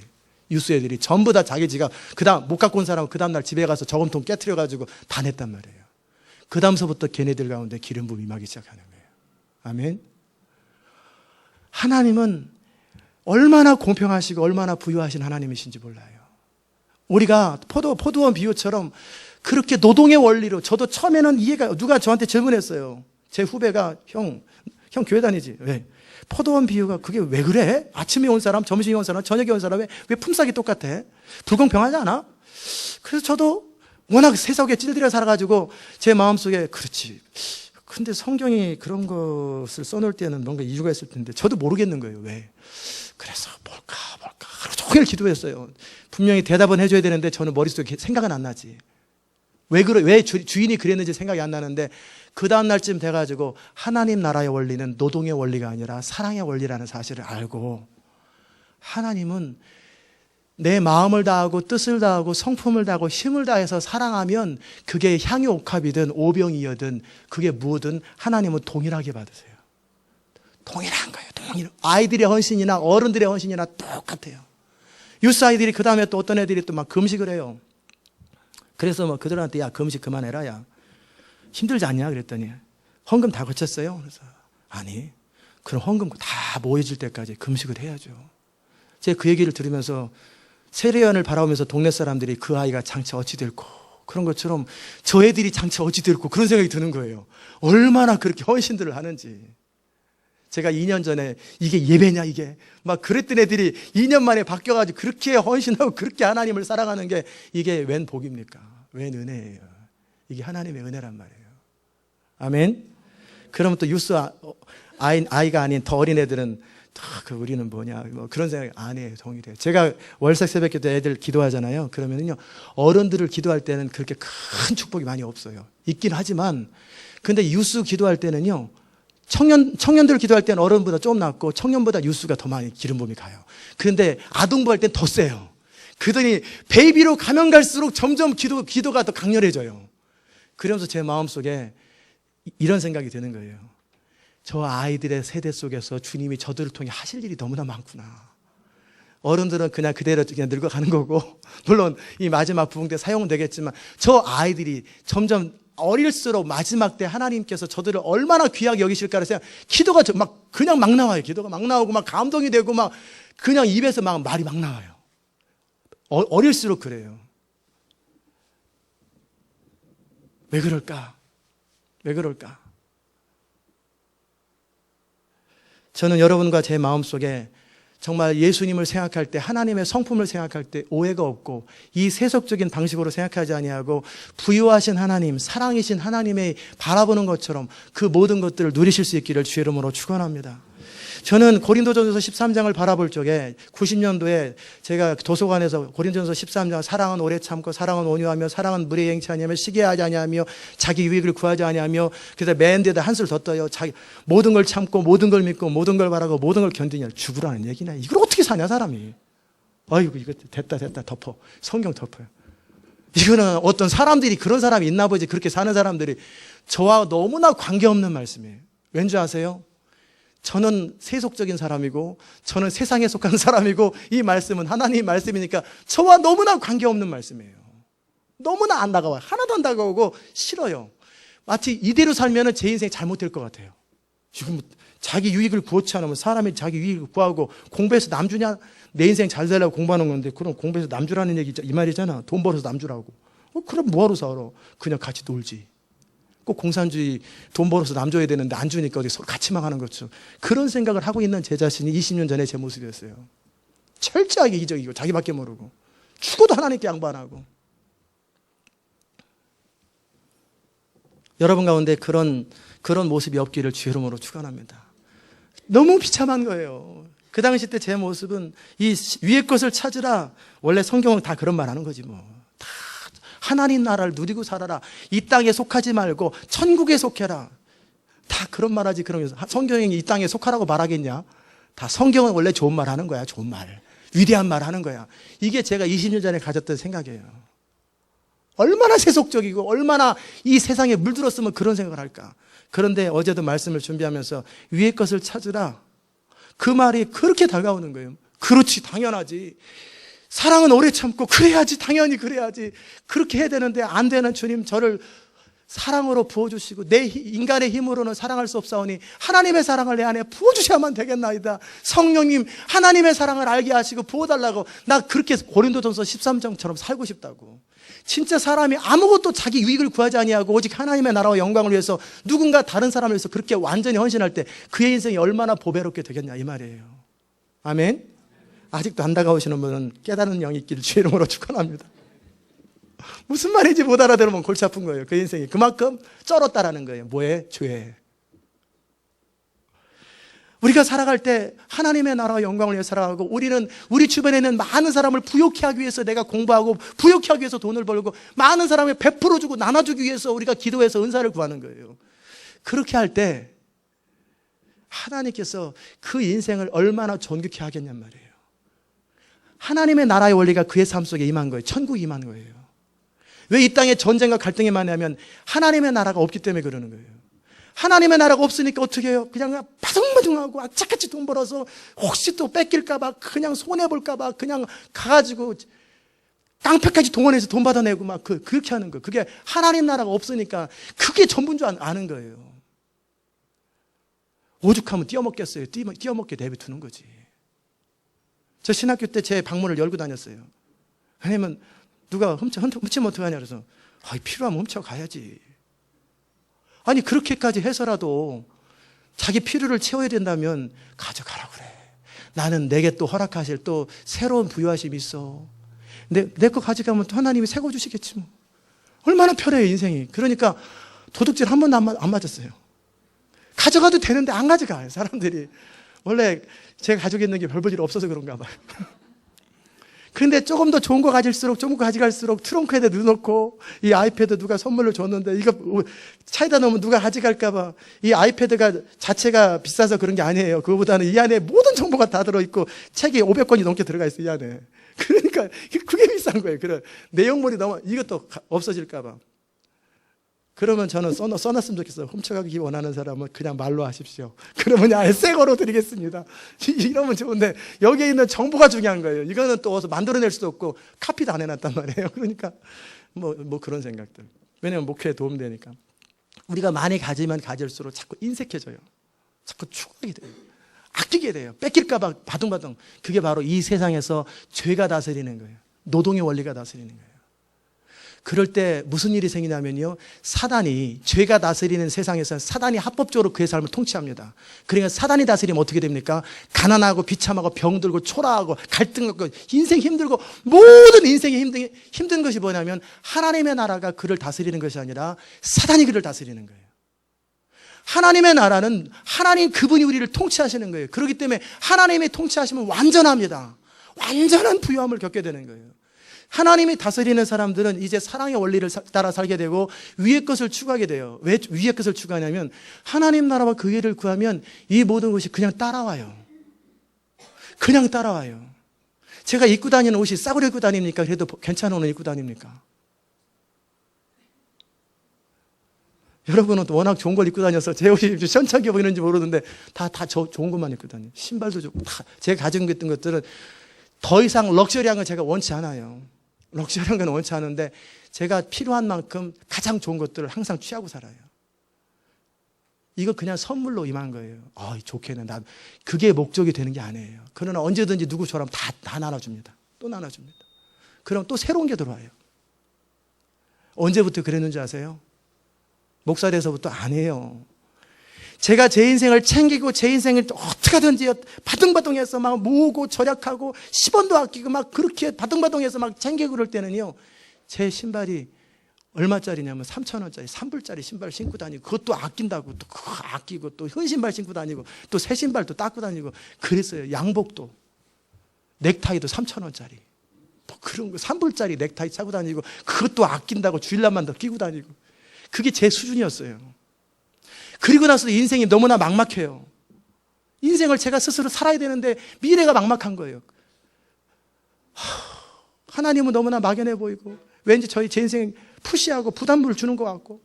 A: 유스 애들이 전부 다 자기 지갑, 그다음 못 갖고 온 사람은 그 다음날 집에 가서 저금통 깨트려가지고 다 냈단 말이에요. 그 다음서부터 걔네들 가운데 기름 부음이 임하기 시작하는 거예요. 아멘. 하나님은 얼마나 공평하시고 얼마나 부유하신 하나님이신지 몰라요. 우리가 포도원 비유처럼 그렇게 노동의 원리로, 저도 처음에는 이해가, 누가 저한테 질문했어요. 제 후배가 형 교회 다니지? 왜? 포도원 비유가 그게 왜 그래? 아침에 온 사람, 점심에 온 사람, 저녁에 온 사람 왜 품삯이 똑같아? 불공평하지 않아? 그래서 저도 워낙 세속에 찔들여 살아가지고 제 마음속에 그렇지. 근데 성경이 그런 것을 써놓을 때는 뭔가 이유가 있을 텐데 저도 모르겠는 거예요. 왜? 그래서 뭘까 하루 종일 기도했어요. 분명히 대답은 해줘야 되는데 저는 머릿속에 생각은 안 나지. 왜 주인이 그랬는지 생각이 안 나는데 그 다음 날쯤 돼가지고 하나님 나라의 원리는 노동의 원리가 아니라 사랑의 원리라는 사실을 알고, 하나님은 내 마음을 다하고 뜻을 다하고 성품을 다하고 힘을 다해서 사랑하면 그게 향유 옥합이든 오병이어든 그게 무엇든 하나님은 동일하게 받으세요. 동일한 거예요. 아이들의 헌신이나 어른들의 헌신이나 똑같아요. 유스 아이들이 그 다음에 또 어떤 애들이 또 막 금식을 해요. 그래서 뭐 그들한테 야 금식 그만해라 야 힘들지 않냐 그랬더니 헌금 다 거쳤어요. 그래서 아니 그럼 헌금 다 모여질 때까지 금식을 해야죠. 제가 그 얘기를 들으면서 세례요한을 바라보면서 동네 사람들이 그 아이가 장차 어찌 될고 그런 것처럼 저 애들이 장차 어찌 될고 그런 생각이 드는 거예요. 얼마나 그렇게 헌신들을 하는지. 제가 2년 전에 이게 예배냐 이게 막 그랬던 애들이 2년 만에 바뀌어가지고 그렇게 헌신하고 그렇게 하나님을 사랑하는 게 이게 웬 복입니까? 웬 은혜예요. 이게 하나님의 은혜란 말이에요. 아멘. 그러면 또 유스 아이가 아닌 더 어린 애들은 우리는 뭐냐 뭐 그런 생각 안 해요. 동일해요. 제가 월삭 새벽 때 애들 기도하잖아요. 그러면은요 어른들을 기도할 때는 그렇게 큰 축복이 많이 없어요. 있긴 하지만 근데 유스 기도할 때는요 청년들 기도할 때는 어른보다 좀 낫고 청년보다 유스가 더 많이 기름 부음이 가요. 그런데 아동부 할 땐 더 세요. 그러더니 베이비로 가면 갈수록 점점 기도가 더 강렬해져요. 그러면서 제 마음속에 이런 생각이 드는 거예요. 저 아이들의 세대 속에서 주님이 저들을 통해 하실 일이 너무나 많구나. 어른들은 그냥 그대로 그냥 늙어가는 거고 물론 이 마지막 부흥 때 사용은 되겠지만 저 아이들이 점점 어릴수록 마지막 때 하나님께서 저들을 얼마나 귀하게 여기실까를 생각. 기도가 그냥 막 나와요. 기도가 막 나오고 막 감동이 되고 막 그냥 입에서 막 말이 막 나와요. 어릴수록 그래요. 왜 그럴까? 왜 그럴까? 저는 여러분과 제 마음속에 정말 예수님을 생각할 때 하나님의 성품을 생각할 때 오해가 없고 이 세속적인 방식으로 생각하지 아니하고 부유하신 하나님, 사랑이신 하나님의 바라보는 것처럼 그 모든 것들을 누리실 수 있기를 주의 이름으로 축원합니다. 저는 고린도전서 13장을 바라볼 적에 90년도에 제가 도서관에서 고린도전서 13장 사랑은 오래 참고 사랑은 온유하며 사랑은 무례 행치 아니하며 시기하지 아니하며 자기 유익을 구하지 아니하며 그래서 맨 데다 한술 더 떠요. 자기 모든 걸 참고 모든 걸 믿고 모든 걸 바라고 모든 걸 견디냐. 죽으라는 얘기네. 이걸 어떻게 사냐 사람이. 아이고 이거 됐다 덮어. 성경 덮어요. 이거는 어떤 사람들이 그런 사람이 있나 보지. 그렇게 사는 사람들이 저와 너무나 관계없는 말씀이에요. 왠지 아세요? 저는 세속적인 사람이고 저는 세상에 속한 사람이고 이 말씀은 하나님의 말씀이니까 저와 너무나 관계없는 말씀이에요. 너무나 안 다가와요. 하나도 안 다가오고 싫어요. 마치 이대로 살면 제 인생이 잘못될 것 같아요. 지금 자기 유익을 구하지 않으면 사람이 자기 유익을 구하고 공부해서 남주냐? 내 인생 잘 되려고 공부하는 건데 그럼 공부해서 남주라는 얘기 이 말이잖아. 돈 벌어서 남주라고. 그럼 뭐하러 살아? 그냥 같이 놀지. 꼭 공산주의 돈 벌어서 남 줘야 되는데 안 주니까 어디 서로 같이 망하는 것처럼 그런 생각을 하고 있는 제 자신이 20년 전에 제 모습이었어요. 철저하게 이적이고 자기밖에 모르고 죽어도 하나님께 양보 안 하고. 여러분 가운데 그런 모습이 없기를 주의 이름으로 축원합니다. 너무 비참한 거예요. 그 당시 때 제 모습은 이 위의 것을 찾으라. 원래 성경은 다 그런 말 하는 거지 뭐. 하나님 나라를 누리고 살아라. 이 땅에 속하지 말고 천국에 속해라. 다 그런 말하지. 그러면서 성경이 이 땅에 속하라고 말하겠냐? 다 성경은 원래 좋은 말 하는 거야. 좋은 말. 위대한 말 하는 거야. 이게 제가 20년 전에 가졌던 생각이에요. 얼마나 세속적이고 얼마나 이 세상에 물들었으면 그런 생각을 할까. 그런데 어제도 말씀을 준비하면서 위의 것을 찾으라. 그 말이 그렇게 다가오는 거예요. 그렇지 당연하지. 사랑은 오래 참고 그래야지 당연히 그래야지. 그렇게 해야 되는데 안 되는 주님 저를 사랑으로 부어주시고 내 인간의 힘으로는 사랑할 수 없사오니 하나님의 사랑을 내 안에 부어주셔야만 되겠나이다. 성령님 하나님의 사랑을 알게 하시고 부어달라고. 나 그렇게 고린도전서 13장처럼 살고 싶다고. 진짜 사람이 아무것도 자기 유익을 구하지 아니하고 오직 하나님의 나라와 영광을 위해서 누군가 다른 사람을 위해서 그렇게 완전히 헌신할 때 그의 인생이 얼마나 보배롭게 되겠냐 이 말이에요. 아멘. 아직도 안 다가오시는 분은 깨닫는 영이 있기를 주의 이름으로 축원합니다. 무슨 말인지 못 알아들으면 골치 아픈 거예요. 그 인생이 그만큼 쩔었다라는 거예요. 뭐에? 죄에. 우리가 살아갈 때 하나님의 나라와 영광을 위해 살아가고 우리는 우리 주변에 있는 많은 사람을 부욕케 하기 위해서 내가 공부하고 부욕케 하기 위해서 돈을 벌고 많은 사람을 베풀어주고 나눠주기 위해서 우리가 기도해서 은사를 구하는 거예요. 그렇게 할 때 하나님께서 그 인생을 얼마나 존귀케 하겠냔 말이에요. 하나님의 나라의 원리가 그의 삶 속에 임한 거예요. 천국이 임한 거예요. 왜 이 땅에 전쟁과 갈등이 많냐면 하나님의 나라가 없기 때문에 그러는 거예요. 하나님의 나라가 없으니까 어떻게 해요? 그냥 바둥바둥하고 악착같이 돈 벌어서 혹시 또 뺏길까봐 그냥 손해볼까봐 그냥 가가지고 깡패까지 동원해서 돈 받아내고 막 그렇게 하는 거예요. 그게 하나님 나라가 없으니까 그게 전부인 줄 아는 거예요. 오죽하면 띄어먹겠어요. 띄어먹게 내비두는 거지. 저 신학교 때 제 방문을 열고 다녔어요. 왜냐면 누가 훔치면 어떡하냐 그래서 필요하면 훔쳐가야지. 아니 그렇게까지 해서라도 자기 필요를 채워야 된다면 가져가라고 그래. 나는 내게 또 허락하실 또 새로운 부유하심이 있어. 내 거 가져가면 또 하나님이 새거 주시겠지 뭐. 얼마나 편해요 인생이. 그러니까 도둑질 한 번도 안 맞았어요. 가져가도 되는데 안 가져가요 사람들이. 원래 제가 가지고 있는 게 별 볼 일 없어서 그런가 봐요. 근데 조금 더 좋은 거 가질수록 조금 가져갈수록 트렁크에다 넣어놓고 이 아이패드 누가 선물로 줬는데 이거 차에다 넣으면 누가 가져갈까 봐. 이 아이패드가 자체가 비싸서 그런 게 아니에요. 그거보다는 이 안에 모든 정보가 다 들어있고 책이 500권이 넘게 들어가 있어요 이 안에. 그러니까 그게 비싼 거예요. 그래 내용물이 너무 이것도 없어질까 봐. 그러면 저는 써놨으면 좋겠어요. 훔쳐가기 원하는 사람은 그냥 말로 하십시오. 그러면 아예 새 거로 드리겠습니다. 이러면 좋은데 여기에 있는 정보가 중요한 거예요. 이거는 또 어디서 만들어낼 수도 없고 카피도 안 해놨단 말이에요. 그러니까 뭐 그런 생각들. 왜냐하면 목회에 도움되니까. 우리가 많이 가지면 가질수록 자꾸 인색해져요. 자꾸 추구하게 돼요. 아끼게 돼요. 뺏길까 봐 바둥바둥. 그게 바로 이 세상에서 죄가 다스리는 거예요. 노동의 원리가 다스리는 거예요. 그럴 때 무슨 일이 생기냐면요. 사단이 죄가 다스리는 세상에서 사단이 합법적으로 그의 삶을 통치합니다. 그러니까 사단이 다스리면 어떻게 됩니까? 가난하고 비참하고 병들고 초라하고 갈등하고 인생 힘들고 모든 인생이 힘든 것이 뭐냐면 하나님의 나라가 그를 다스리는 것이 아니라 사단이 그를 다스리는 거예요. 하나님의 나라는 하나님 그분이 우리를 통치하시는 거예요. 그렇기 때문에 하나님이 통치하시면 완전합니다. 완전한 부유함을 겪게 되는 거예요. 하나님이 다스리는 사람들은 이제 사랑의 원리를 따라 살게 되고 위의 것을 추구하게 돼요. 왜 위의 것을 추구하냐면 하나님 나라와 그 일을 구하면 이 모든 것이 그냥 따라와요. 그냥 따라와요. 제가 입고 다니는 옷이 싸구려 입고 다닙니까? 그래도 괜찮은 옷 입고 다닙니까? 여러분은 또 워낙 좋은 걸 입고 다녀서 제 옷이 시원찮게 보이는지 모르는데 다 좋은 것만 입고 다녀요. 신발도 좋고 다 제가 가지고 있던 것들은 더 이상 럭셔리한 건 제가 원치 않아요. 럭셔리한 건 원치 않은데 제가 필요한 만큼 가장 좋은 것들을 항상 취하고 살아요. 이거 그냥 선물로 임한 거예요. 좋겠네. 그게 목적이 되는 게 아니에요. 그러나 언제든지 누구처럼 다 나눠줍니다. 또 나눠줍니다. 그럼 또 새로운 게 들어와요. 언제부터 그랬는지 아세요? 목사 돼서부터 아니에요. 제가 제 인생을 챙기고 제 인생을 어떻게든지 바둥바둥해서 막 모으고 절약하고 10원도 아끼고 막 그렇게 바둥바둥해서 막 챙기고 그럴 때는요. 제 신발이 얼마짜리냐면 3,000원짜리 3불짜리 신발 신고 다니고 그것도 아낀다고 또 그거 아끼고 또 흰 신발 신고 다니고 또 새 신발도 닦고 다니고 그랬어요. 양복도 넥타이도 3,000원짜리 뭐 그런 거 3불짜리 넥타이 차고 다니고 그것도 아낀다고 주일날만 더 끼고 다니고 그게 제 수준이었어요. 그리고 나서 인생이 너무나 막막해요. 인생을 제가 스스로 살아야 되는데 미래가 막막한 거예요. 하나님은 너무나 막연해 보이고 왠지 제 인생 푸시하고 부담을 주는 것 같고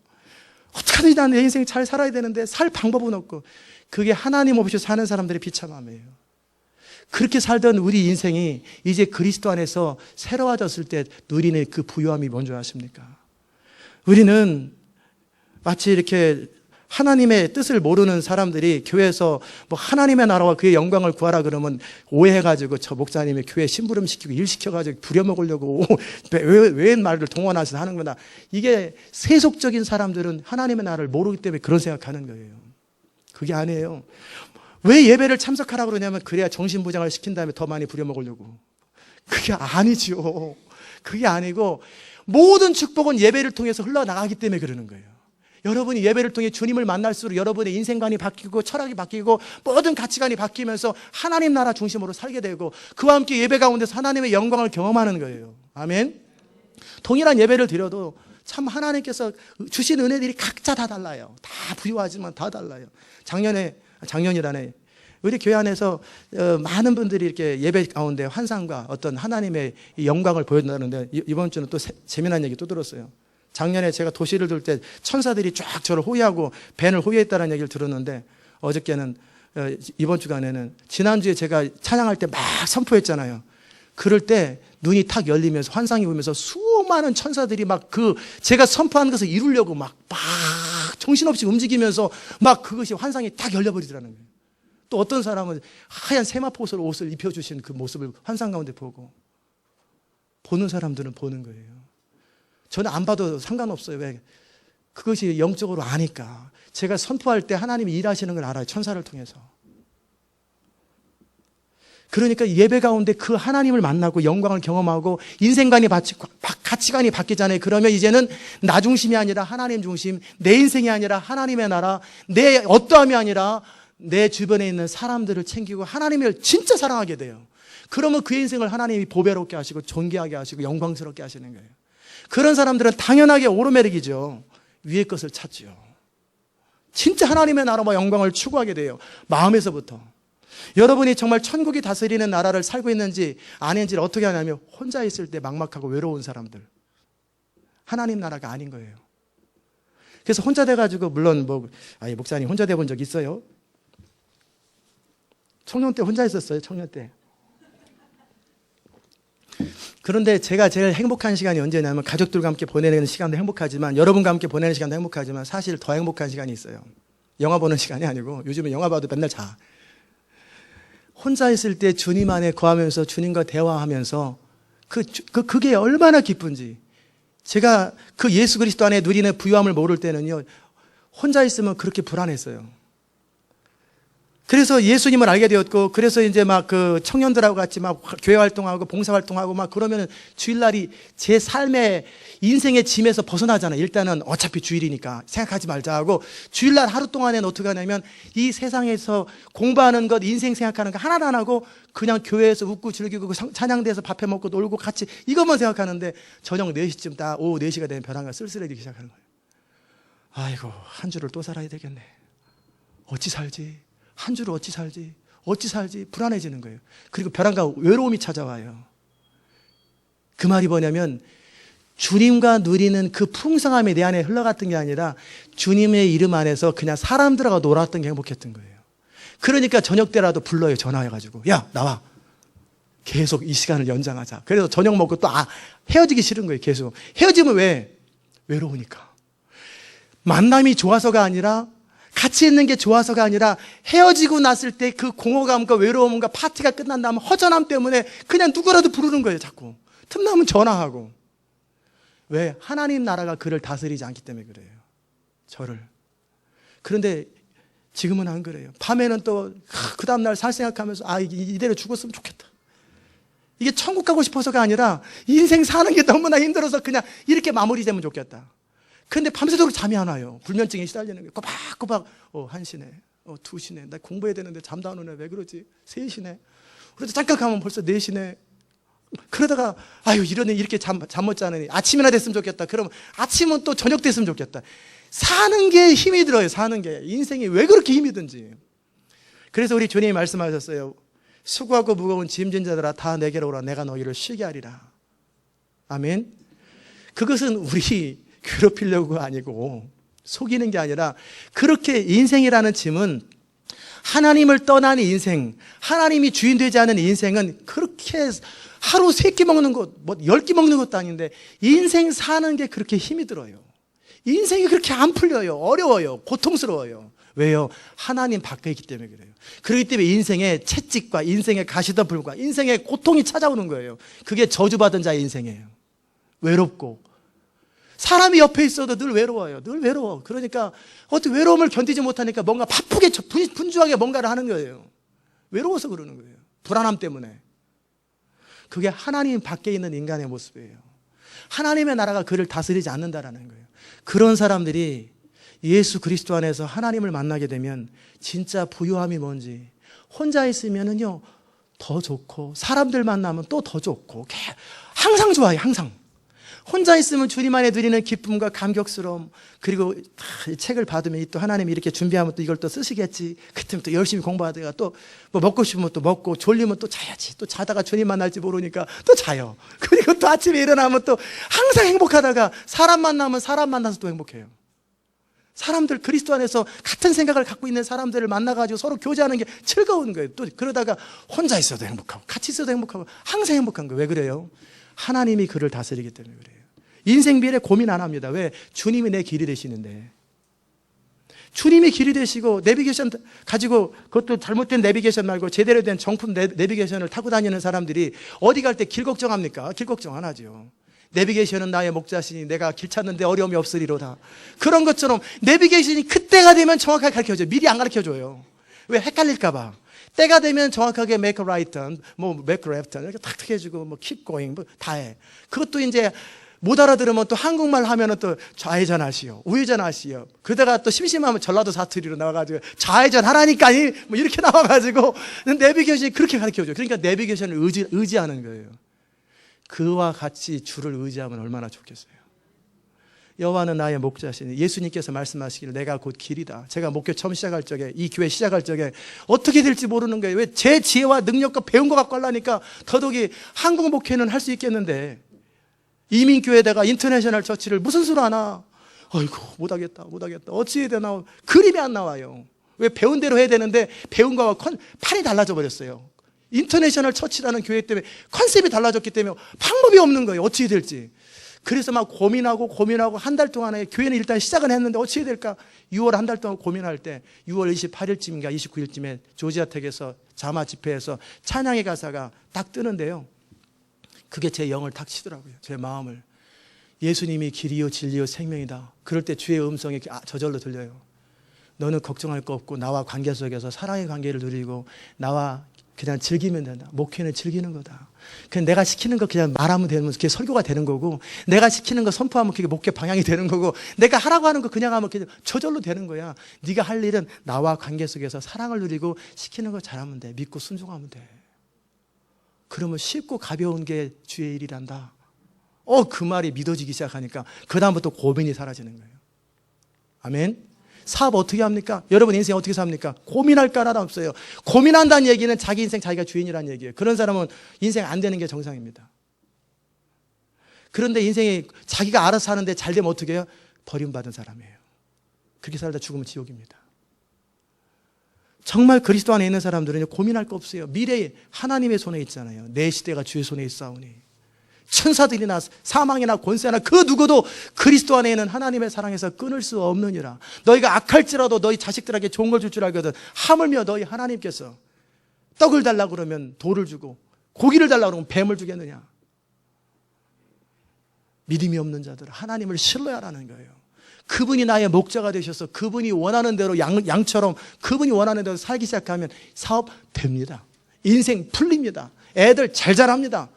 A: 어떻게든 난 내 인생 잘 살아야 되는데 살 방법은 없고 그게 하나님 없이 사는 사람들의 비참함이에요. 그렇게 살던 우리 인생이 이제 그리스도 안에서 새로워졌을 때 누리는 그 부유함이 뭔지 아십니까? 우리는 마치 이렇게 하나님의 뜻을 모르는 사람들이 교회에서 뭐 하나님의 나라와 그의 영광을 구하라 그러면 오해해가지고 저 목사님의 교회 심부름 시키고 일 시켜가지고 부려먹으려고 왜 말을 동원해서 하는 거다. 이게 세속적인 사람들은 하나님의 나라를 모르기 때문에 그런 생각하는 거예요. 그게 아니에요. 왜 예배를 참석하라 그러냐면 그래야 정신부장을 시킨 다음에 더 많이 부려먹으려고. 그게 아니죠. 그게 아니고 모든 축복은 예배를 통해서 흘러나가기 때문에 그러는 거예요. 여러분이 예배를 통해 주님을 만날수록 여러분의 인생관이 바뀌고 철학이 바뀌고 모든 가치관이 바뀌면서 하나님 나라 중심으로 살게 되고 그와 함께 예배 가운데서 하나님의 영광을 경험하는 거예요. 아멘. 동일한 예배를 드려도 참 하나님께서 주신 은혜들이 각자 다 달라요. 다 부유하지만 다 달라요. 작년이라네. 우리 교회 안에서 많은 분들이 이렇게 예배 가운데 환상과 어떤 하나님의 영광을 보여준다는데 이번 주는 또 재미난 얘기 또 들었어요. 작년에 제가 도시를 돌 때 천사들이 쫙 저를 호위하고 벤을 호위했다는 얘기를 들었는데 어저께는 이번 주간에는 지난주에 제가 찬양할 때 막 선포했잖아요. 그럴 때 눈이 탁 열리면서 환상이 보면서 수많은 천사들이 막 제가 선포한 것을 이루려고 막 정신없이 움직이면서 막 그것이 환상이 딱 열려버리더라는 거예요. 또 어떤 사람은 하얀 세마포 옷을 입혀주신 그 모습을 환상 가운데 보고 보는 사람들은 보는 거예요. 저는 안 봐도 상관없어요. 왜? 그것이 영적으로 아니까. 제가 선포할 때 하나님이 일하시는 걸 알아요. 천사를 통해서. 그러니까 예배 가운데 그 하나님을 만나고 영광을 경험하고 인생관이 가치관이 바뀌잖아요. 그러면 이제는 나 중심이 아니라 하나님 중심, 내 인생이 아니라 하나님의 나라, 내 어떠함이 아니라 내 주변에 있는 사람들을 챙기고 하나님을 진짜 사랑하게 돼요. 그러면 그 인생을 하나님이 보배롭게 하시고 존귀하게 하시고 영광스럽게 하시는 거예요. 그런 사람들은 당연하게 오르메릭이죠. 위의 것을 찾죠. 진짜 하나님의 나라와 영광을 추구하게 돼요. 마음에서부터. 여러분이 정말 천국이 다스리는 나라를 살고 있는지 아닌지를 어떻게 하냐면 혼자 있을 때 막막하고 외로운 사람들. 하나님 나라가 아닌 거예요. 그래서 혼자 돼가지고 물론 목사님 혼자 돼본 적 있어요? 청년 때 혼자 있었어요. 청년 때. 그런데 제가 제일 행복한 시간이 언제냐면 가족들과 함께 보내는 시간도 행복하지만 여러분과 함께 보내는 시간도 행복하지만 사실 더 행복한 시간이 있어요. 영화 보는 시간이 아니고 요즘은 영화 봐도 맨날 자. 혼자 있을 때 주님 안에 거하면서 주님과 대화하면서 그게 얼마나 기쁜지. 제가 그 예수 그리스도 안에 누리는 부유함을 모를 때는요. 혼자 있으면 그렇게 불안했어요. 그래서 예수님을 알게 되었고, 그래서 이제 막 그 청년들하고 같이 막 교회 활동하고 봉사 활동하고 막 그러면은 주일날이 제 삶의 인생의 짐에서 벗어나잖아요. 일단은 어차피 주일이니까 생각하지 말자 하고 주일날 하루 동안에는 어떻게 하냐면 이 세상에서 공부하는 것, 인생 생각하는 거 하나도 안 하고 그냥 교회에서 웃고 즐기고 찬양대에서 밥해 먹고 놀고 같이 이것만 생각하는데 저녁 4시쯤 딱 오후 4시가 되면 벼랑가 쓸쓸해지기 시작하는 거예요. 아이고, 한 주를 또 살아야 되겠네. 어찌 살지? 한 주를 어찌 살지 불안해지는 거예요. 그리고 벼랑과 외로움이 찾아와요. 그 말이 뭐냐면 주님과 누리는 그 풍성함이 내 안에 흘러갔던 게 아니라 주님의 이름 안에서 그냥 사람들하고 놀았던 게 행복했던 거예요. 그러니까 저녁 때라도 불러요. 전화해가지고 야 나와. 계속 이 시간을 연장하자. 그래서 저녁 먹고 또 헤어지기 싫은 거예요. 계속. 헤어지면 왜? 외로우니까. 만남이 좋아서가 아니라 같이 있는 게 좋아서가 아니라 헤어지고 났을 때 그 공허감과 외로움과 파티가 끝난 다음 허전함 때문에 그냥 누구라도 부르는 거예요. 자꾸 틈나면 전화하고. 왜? 하나님 나라가 그를 다스리지 않기 때문에 그래요. 저를. 그런데 지금은 안 그래요. 밤에는 또 그 다음날 살 생각하면서 이대로 죽었으면 좋겠다. 이게 천국 가고 싶어서가 아니라 인생 사는 게 너무나 힘들어서 그냥 이렇게 마무리되면 좋겠다. 근데 밤새도록 잠이 안 와요. 불면증에 시달리는 거예요. 꼬박꼬박 1시네 2시네 나 공부해야 되는데 잠도 안 오네. 왜 그러지? 3시네. 그래도 잠깐 가면 벌써 4시네. 그러다가 이러네. 이렇게 잠 못 자느니 아침이나 됐으면 좋겠다. 그러면 아침은 또 저녁 됐으면 좋겠다. 사는 게 힘이 들어요. 사는 게. 인생이 왜 그렇게 힘이 든지. 그래서 우리 주님이 말씀하셨어요. 수고하고 무거운 짐진 자들아 다 내게로 오라. 내가 너희를 쉬게 하리라. 아멘. 그것은 우리 괴롭히려고가 아니고 속이는 게 아니라 그렇게 인생이라는 짐은 하나님을 떠난 인생, 하나님이 주인 되지 않은 인생은 그렇게 하루 3끼 먹는 것, 10끼 먹는 것도 아닌데 인생 사는 게 그렇게 힘이 들어요. 인생이 그렇게 안 풀려요. 어려워요. 고통스러워요. 왜요? 하나님 밖에 있기 때문에 그래요. 그렇기 때문에 인생의 채찍과 인생의 가시덤불과 인생의 고통이 찾아오는 거예요. 그게 저주받은 자의 인생이에요. 외롭고 사람이 옆에 있어도 늘 외로워요. 늘 외로워. 그러니까 어떻게 외로움을 견디지 못하니까 뭔가 바쁘게 분주하게 뭔가를 하는 거예요. 외로워서 그러는 거예요. 불안함 때문에. 그게 하나님 밖에 있는 인간의 모습이에요. 하나님의 나라가 그를 다스리지 않는다라는 거예요. 그런 사람들이 예수 그리스도 안에서 하나님을 만나게 되면 진짜 부유함이 뭔지, 혼자 있으면은요 더 좋고 사람들 만나면 또 더 좋고 항상 좋아요. 항상 혼자 있으면 주님 안에 누리는 기쁨과 감격스러움, 그리고 이 책을 받으면 또 하나님이 이렇게 준비하면 또 이걸 또 쓰시겠지. 그때면 또 열심히 공부하다가 또 뭐 먹고 싶으면 또 먹고, 졸리면 또 자야지. 또 자다가 주님 만날지 모르니까 또 자요. 그리고 또 아침에 일어나면 또 항상 행복하다가 사람 만나면 사람 만나서 또 행복해요. 사람들, 그리스도 안에서 같은 생각을 갖고 있는 사람들을 만나가지고 서로 교제하는 게 즐거운 거예요. 또 그러다가 혼자 있어도 행복하고 같이 있어도 행복하고 항상 행복한 거예요. 왜 그래요? 하나님이 그를 다스리기 때문에 그래요. 인생 비례 고민 안 합니다. 왜? 주님이 내 길이 되시는데. 주님이 길이 되시고 내비게이션 가지고, 그것도 잘못된 내비게이션 말고 제대로 된 정품 내비게이션을 타고 다니는 사람들이 어디 갈 때 길 걱정합니까? 길 걱정 안 하죠. 내비게이션은 나의 목자시니 내가 길 찾는데 어려움이 없으리로다. 그런 것처럼 내비게이션이 그때가 되면 정확하게 가르쳐줘요. 미리 안 가르쳐줘요. 왜? 헷갈릴까 봐. 때가 되면 정확하게 make a right turn, 뭐 make a left turn 이렇게 탁탁 해주고 뭐 keep going 뭐 다 해. 그것도 이제 못 알아들으면 또 한국말 하면은 또 좌회전하시오, 우회전하시오. 그러다가 또 심심하면 전라도 사투리로 나와가지고 좌회전 하라니까니 뭐 이렇게 나와가지고 내비게이션이 그렇게 가르쳐줘요. 그러니까 내비게이션을 의지하는 거예요. 그와 같이 주를 의지하면 얼마나 좋겠어요. 여호와는 나의 목자시니, 예수님께서 말씀하시기를 내가 곧 길이다. 제가 목회 처음 시작할 적에, 이 교회 시작할 적에 어떻게 될지 모르는 거예요. 왜? 제 지혜와 능력과 배운 거 갖고 하려니까 더더욱이 한국 목회는 할 수 있겠는데 이민교회에다가 인터내셔널 처치를 무슨 수로 하나? 아이고 못하겠다. 어찌 해야 되나? 그림이 안 나와요. 왜? 배운 대로 해야 되는데 배운 거와 판이 달라져 버렸어요. 인터내셔널 처치라는 교회 때문에 컨셉이 달라졌기 때문에 방법이 없는 거예요. 어찌 해야 될지. 그래서 막 고민하고 한 달 동안에 교회는 일단 시작은 했는데 어찌 해야 될까? 6월 한 달 동안 고민할 때 6월 28일쯤인가 29일쯤에 조지아텍에서 자마 집회에서 찬양의 가사가 딱 뜨는데요. 그게 제 영을 탁 치더라고요. 제 마음을. 예수님이 길이요 진리요 생명이다. 그럴 때 주의 음성이 저절로 들려요. 너는 걱정할 거 없고 나와 관계 속에서 사랑의 관계를 누리고 나와 그냥 즐기면 된다. 목회는 즐기는 거다. 그냥 내가 시키는 거 그냥 말하면 되는, 그게 설교가 되는 거고, 내가 시키는 거 선포하면 그게 목회 방향이 되는 거고, 내가 하라고 하는 거 그냥 하면 그냥 저절로 되는 거야. 네가 할 일은 나와 관계 속에서 사랑을 누리고 시키는 거 잘하면 돼. 믿고 순종하면 돼. 그러면 쉽고 가벼운 게 주의 일이란다. 그 말이 믿어지기 시작하니까 그 다음부터 고민이 사라지는 거예요. 아멘. 사업 어떻게 합니까? 여러분 인생 어떻게 삽니까? 고민할 거 하나 없어요. 고민한다는 얘기는 자기 인생 자기가 주인이라는 얘기예요. 그런 사람은 인생 안 되는 게 정상입니다. 그런데 인생이 자기가 알아서 하는데 잘 되면 어떻게 해요? 버림받은 사람이에요. 그렇게 살다 죽으면 지옥입니다. 정말 그리스도 안에 있는 사람들은 고민할 거 없어요. 미래에 하나님의 손에 있잖아요. 내 시대가 주의 손에 있사오니. 천사들이나 사망이나 권세나 그 누구도 그리스도 안에 있는 하나님의 사랑에서 끊을 수 없느니라. 너희가 악할지라도 너희 자식들에게 좋은 걸 줄 줄 알거든. 하물며 너희 하나님께서 떡을 달라고 그러면 돌을 주고 고기를 달라고 그러면 뱀을 주겠느냐. 믿음이 없는 자들은 하나님을 신뢰하라는 거예요. 그분이 나의 목자가 되셔서 그분이 원하는 대로 양처럼 그분이 원하는 대로 살기 시작하면 사업 됩니다. 인생 풀립니다. 애들 잘 자랍니다.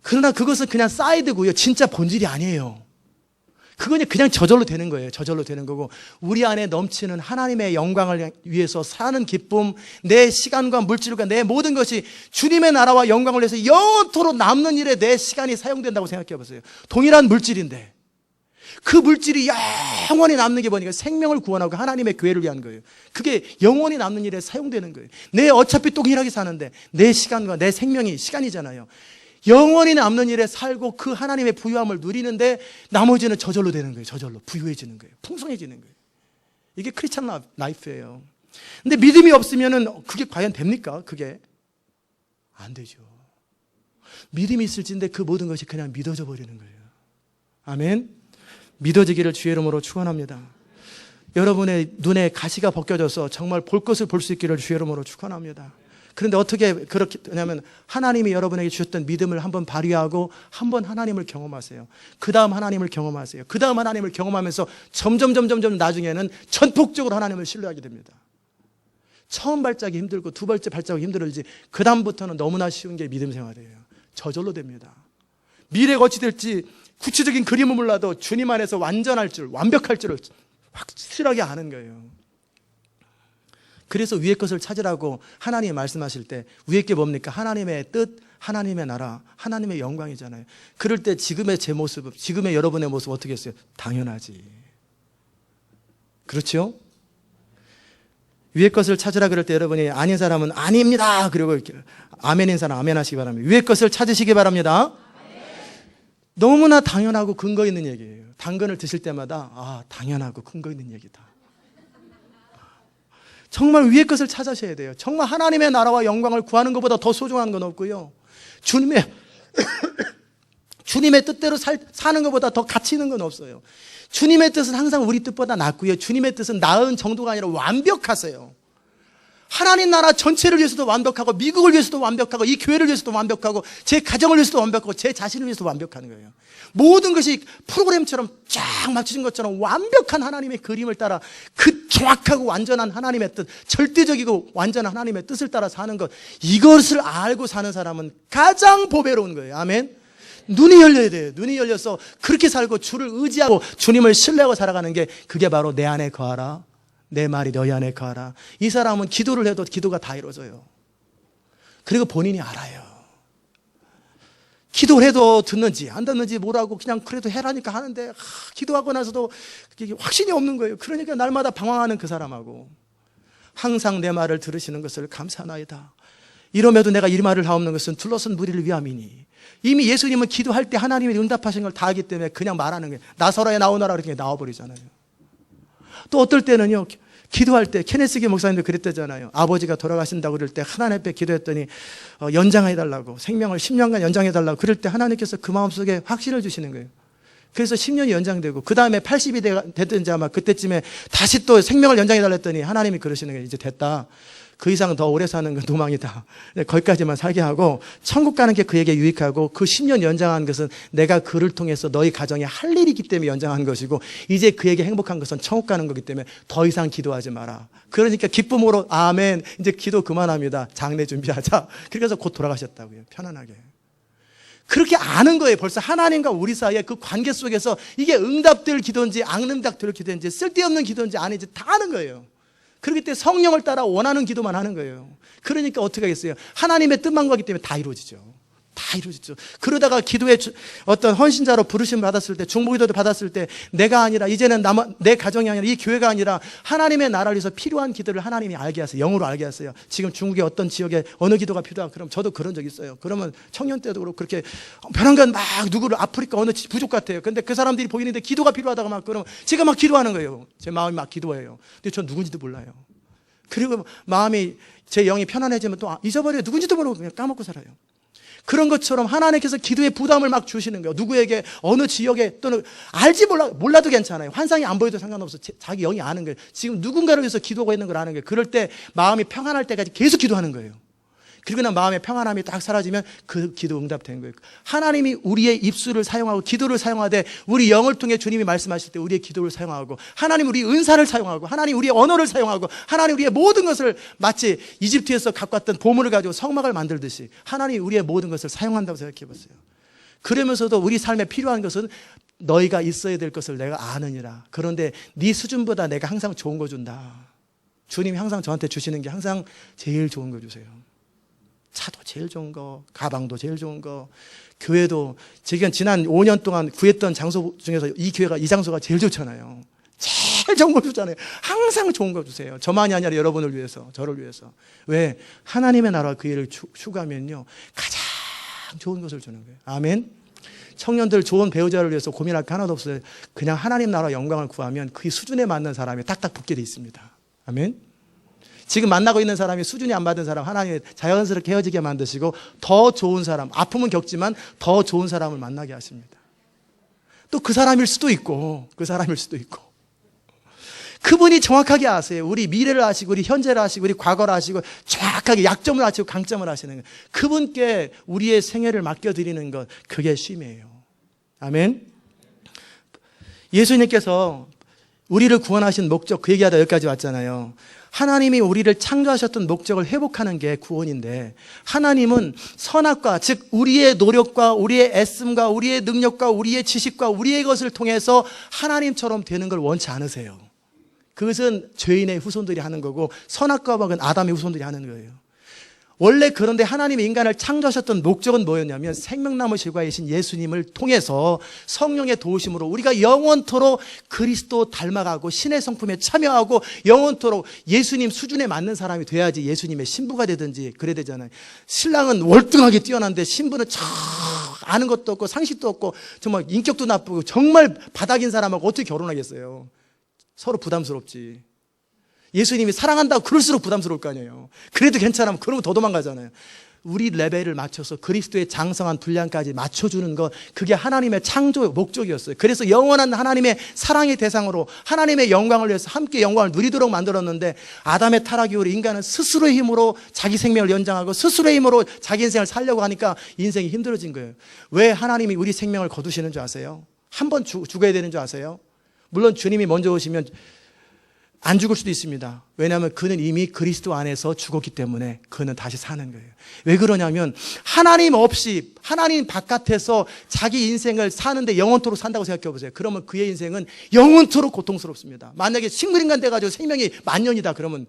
A: 그러나 그것은 그냥 사이드고요. 진짜 본질이 아니에요. 그건 그냥 저절로 되는 거예요. 저절로 되는 거고, 우리 안에 넘치는 하나님의 영광을 위해서 사는 기쁨, 내 시간과 물질과 내 모든 것이 주님의 나라와 영광을 위해서 영원토록 남는 일에 내 시간이 사용된다고 생각해 보세요. 동일한 물질인데 그 물질이 영원히 남는 게 뭐니까 생명을 구원하고 하나님의 교회를 위한 거예요. 그게 영원히 남는 일에 사용되는 거예요. 내 어차피 동일하게 사는데 내 시간과 내 생명이 시간이잖아요. 영원히 남는 일에 살고 그 하나님의 부유함을 누리는데 나머지는 저절로 되는 거예요. 저절로 부유해지는 거예요. 풍성해지는 거예요. 이게 크리스찬 라이프예요. 근데 믿음이 없으면은 그게 과연 됩니까? 그게 안 되죠. 믿음이 있을진데 그 모든 것이 그냥 믿어져 버리는 거예요. 아멘. 믿어지기를 주의 이름으로 축원합니다. 여러분의 눈에 가시가 벗겨져서 정말 볼 것을 볼 수 있기를 주의 이름으로 축원합니다. 그런데 어떻게 그렇게 하냐면 하나님이 여러분에게 주셨던 믿음을 한번 발휘하고 한번 하나님을 경험하세요. 그 다음 하나님을 경험하세요. 그 다음 하나님을 경험하면서 점점 나중에는 전폭적으로 하나님을 신뢰하게 됩니다. 처음 발짝이 힘들고 두 번째 발짝이 힘들지 그 다음부터는 너무나 쉬운 게 믿음 생활이에요. 저절로 됩니다. 미래가 어찌 될지 구체적인 그림은 몰라도 주님 안에서 완전할 줄, 완벽할 줄을 확실하게 아는 거예요. 그래서 위의 것을 찾으라고 하나님이 말씀하실 때 위의 게 뭡니까? 하나님의 뜻, 하나님의 나라, 하나님의 영광이잖아요. 그럴 때 지금의 제 모습, 지금의 여러분의 모습 어떻게 했어요? 당연하지. 그렇죠? 위의 것을 찾으라 그럴 때 여러분이 아닌 사람은 아닙니다. 그리고 이렇게 아멘인 사람 아멘 하시기 바랍니다. 위의 것을 찾으시기 바랍니다. 너무나 당연하고 근거 있는 얘기예요. 당근을 드실 때마다 당연하고 근거 있는 얘기다. 정말 위의 것을 찾으셔야 돼요. 정말 하나님의 나라와 영광을 구하는 것보다 더 소중한 건 없고요. 주님의 뜻대로 사는 것보다 더 가치 있는 건 없어요. 주님의 뜻은 항상 우리 뜻보다 낫고요. 주님의 뜻은 나은 정도가 아니라 완벽하세요. 하나님 나라 전체를 위해서도 완벽하고 미국을 위해서도 완벽하고 이 교회를 위해서도 완벽하고 제 가정을 위해서도 완벽하고 제 자신을 위해서도 완벽한 거예요. 모든 것이 프로그램처럼 쫙 맞춰진 것처럼 완벽한 하나님의 그림을 따라 그 정확하고 완전한 하나님의 뜻, 절대적이고 완전한 하나님의 뜻을 따라 사는 것, 이것을 알고 사는 사람은 가장 보배로운 거예요. 아멘. 눈이 열려야 돼요. 눈이 열려서 그렇게 살고 주를 의지하고 주님을 신뢰하고 살아가는 게 그게 바로 내 안에 거하라, 내 말이 너희 안에 거하라. 이 사람은 기도를 해도 기도가 다 이루어져요. 그리고 본인이 알아요. 기도를 해도 듣는지 안 듣는지 뭐라고 그냥 그래도 해라니까 하는데 기도하고 나서도 확신이 없는 거예요. 그러니까 날마다 방황하는 그 사람하고 항상 내 말을 들으시는 것을 감사하나이다. 이러면도 내가 이 말을 하옵는 것은 둘러선 무리를 위함이니. 이미 예수님은 기도할 때 하나님이 응답하신 걸 다 하기 때문에 그냥 말하는 거예요. 나서라에 나오너라 그렇게 나와버리잖아요. 또 어떨 때는요, 기도할 때 케네스기 목사님도 그랬다잖아요. 아버지가 돌아가신다고 그럴 때 하나님 앞에 기도했더니 연장해달라고, 생명을 10년간 연장해달라고 그럴 때 하나님께서 그 마음속에 확신을 주시는 거예요. 그래서 10년이 연장되고 그 다음에 80이 됐든지 아마 그때쯤에 다시 또 생명을 연장해달라 했더니 하나님이 그러시는 거예요. 이제 됐다. 그 이상 더 오래 사는 건 도망이다. 거기까지만 살게 하고 천국 가는 게 그에게 유익하고 그 10년 연장한 것은 내가 그를 통해서 너희 가정에 할 일이 있기 때문에 연장한 것이고 이제 그에게 행복한 것은 천국 가는 거기 때문에 더 이상 기도하지 마라. 그러니까 기쁨으로 아멘, 이제 기도 그만합니다. 장례 준비하자. 그래서 곧 돌아가셨다고요. 편안하게. 그렇게 아는 거예요. 벌써 하나님과 우리 사이의 그 관계 속에서 이게 응답될 기도인지 앙응답될 기도인지 쓸데없는 기도인지 아닌지 다 아는 거예요. 그렇기 때문에 성령을 따라 원하는 기도만 하는 거예요. 그러니까 어떻게 하겠어요? 하나님의 뜻만 구하기 때문에 다 이루어지죠. 다 이루어지죠. 그러다가 기도에 어떤 헌신자로 부르심 받았을 때, 중보기도도 받았을 때 내가 아니라 이제는 내 가정이 아니라 이 교회가 아니라 하나님의 나라를 위해서 필요한 기도를 하나님이 알게 하세요. 영으로 알게 하세요. 지금 중국의 어떤 지역에 어느 기도가 필요하고 그럼 저도 그런 적 있어요. 그러면 청년 때도 그렇고 그렇게 변한간 막 누구를 아프리카 어느 부족 같아요. 근데 그 사람들이 보이는데 기도가 필요하다고 막 그러면 제가 막 기도하는 거예요. 제 마음이 막 기도해요. 근데 전 누군지도 몰라요. 그리고 마음이 제 영이 편안해지면 또 잊어버려요. 누군지도 모르고 그냥 까먹고 살아요. 그런 것처럼 하나님께서 기도의 부담을 막 주시는 거예요. 누구에게 어느 지역에 또는 알지 몰라도 괜찮아요. 환상이 안 보여도 상관없어. 자기 영이 아는 거예요. 지금 누군가를 위해서 기도하고 있는 걸 아는 거예요. 그럴 때 마음이 평안할 때까지 계속 기도하는 거예요. 그리고 난 마음의 평안함이 딱 사라지면 그 기도 응답되는 거예요. 하나님이 우리의 입술을 사용하고 기도를 사용하되 우리 영을 통해 주님이 말씀하실 때 우리의 기도를 사용하고 하나님 우리의 은사를 사용하고 하나님 우리의 언어를 사용하고 하나님 우리의 모든 것을 마치 이집트에서 갖고 왔던 보물을 가지고 성막을 만들듯이 하나님 우리의 모든 것을 사용한다고 생각해 보세요. 그러면서도 우리 삶에 필요한 것은 너희가 있어야 될 것을 내가 아느니라. 그런데 네 수준보다 내가 항상 좋은 거 준다. 주님이 항상 저한테 주시는 게 항상 제일 좋은 거 주세요. 차도 제일 좋은 거, 가방도 제일 좋은 거, 교회도 제가 지난 5년 동안 구했던 장소 중에서 이 장소가 제일 좋잖아요. 제일 좋은 거 주잖아요. 항상 좋은 거 주세요. 저만이 아니라 여러분을 위해서, 저를 위해서. 왜? 하나님의 나라와 그 일을 추구하면요 가장 좋은 것을 주는 거예요. 아멘. 청년들 좋은 배우자를 위해서 고민할 게 하나도 없어요. 그냥 하나님 나라 영광을 구하면 그 수준에 맞는 사람이 딱딱 붙게 돼 있습니다. 아멘. 지금 만나고 있는 사람이 수준이 안 맞는 사람 하나님이 자연스럽게 헤어지게 만드시고 더 좋은 사람, 아픔은 겪지만 더 좋은 사람을 만나게 하십니다. 또 그 사람일 수도 있고, 그분이 정확하게 아세요. 우리 미래를 아시고, 우리 현재를 아시고, 우리 과거를 아시고, 정확하게 약점을 아시고 강점을 아시는 거예요. 그분께 우리의 생애를 맡겨드리는 것, 그게 쉼이에요. 아멘. 예수님께서 우리를 구원하신 목적, 그 얘기하다 여기까지 왔잖아요. 하나님이 우리를 창조하셨던 목적을 회복하는 게 구원인데, 하나님은 선악과, 즉 우리의 노력과 우리의 애씀과 우리의 능력과 우리의 지식과 우리의 것을 통해서 하나님처럼 되는 걸 원치 않으세요. 그것은 죄인의 후손들이 하는 거고, 선악과 악은 아담의 후손들이 하는 거예요. 원래 그런데 하나님이 인간을 창조하셨던 목적은 뭐였냐면, 생명나무 실과이신 예수님을 통해서 성령의 도우심으로 우리가 영원토록 그리스도 닮아가고 신의 성품에 참여하고 영원토록 예수님 수준에 맞는 사람이 돼야지 예수님의 신부가 되든지 그래야 되잖아요. 신랑은 월등하게 뛰어난데 신부는 참 아는 것도 없고 상식도 없고 정말 인격도 나쁘고 정말 바닥인 사람하고 어떻게 결혼하겠어요? 서로 부담스럽지. 예수님이 사랑한다고 그럴수록 부담스러울 거 아니에요. 그래도 괜찮으면 그러면 더 도망가잖아요. 우리 레벨을 맞춰서 그리스도의 장성한 분량까지 맞춰주는 것, 그게 하나님의 창조 목적이었어요. 그래서 영원한 하나님의 사랑의 대상으로 하나님의 영광을 위해서 함께 영광을 누리도록 만들었는데, 아담의 타락 이후로 인간은 스스로의 힘으로 자기 생명을 연장하고 스스로의 힘으로 자기 인생을 살려고 하니까 인생이 힘들어진 거예요. 왜 하나님이 우리 생명을 거두시는 줄 아세요? 한 번 죽어야 되는 줄 아세요? 물론 주님이 먼저 오시면 안 죽을 수도 있습니다. 왜냐하면 그는 이미 그리스도 안에서 죽었기 때문에 그는 다시 사는 거예요. 왜 그러냐면, 하나님 없이, 하나님 바깥에서 자기 인생을 사는데 영원토록 산다고 생각해 보세요. 그러면 그의 인생은 영원토록 고통스럽습니다. 만약에 식물인간 돼가지고 생명이 10,000년이다 그러면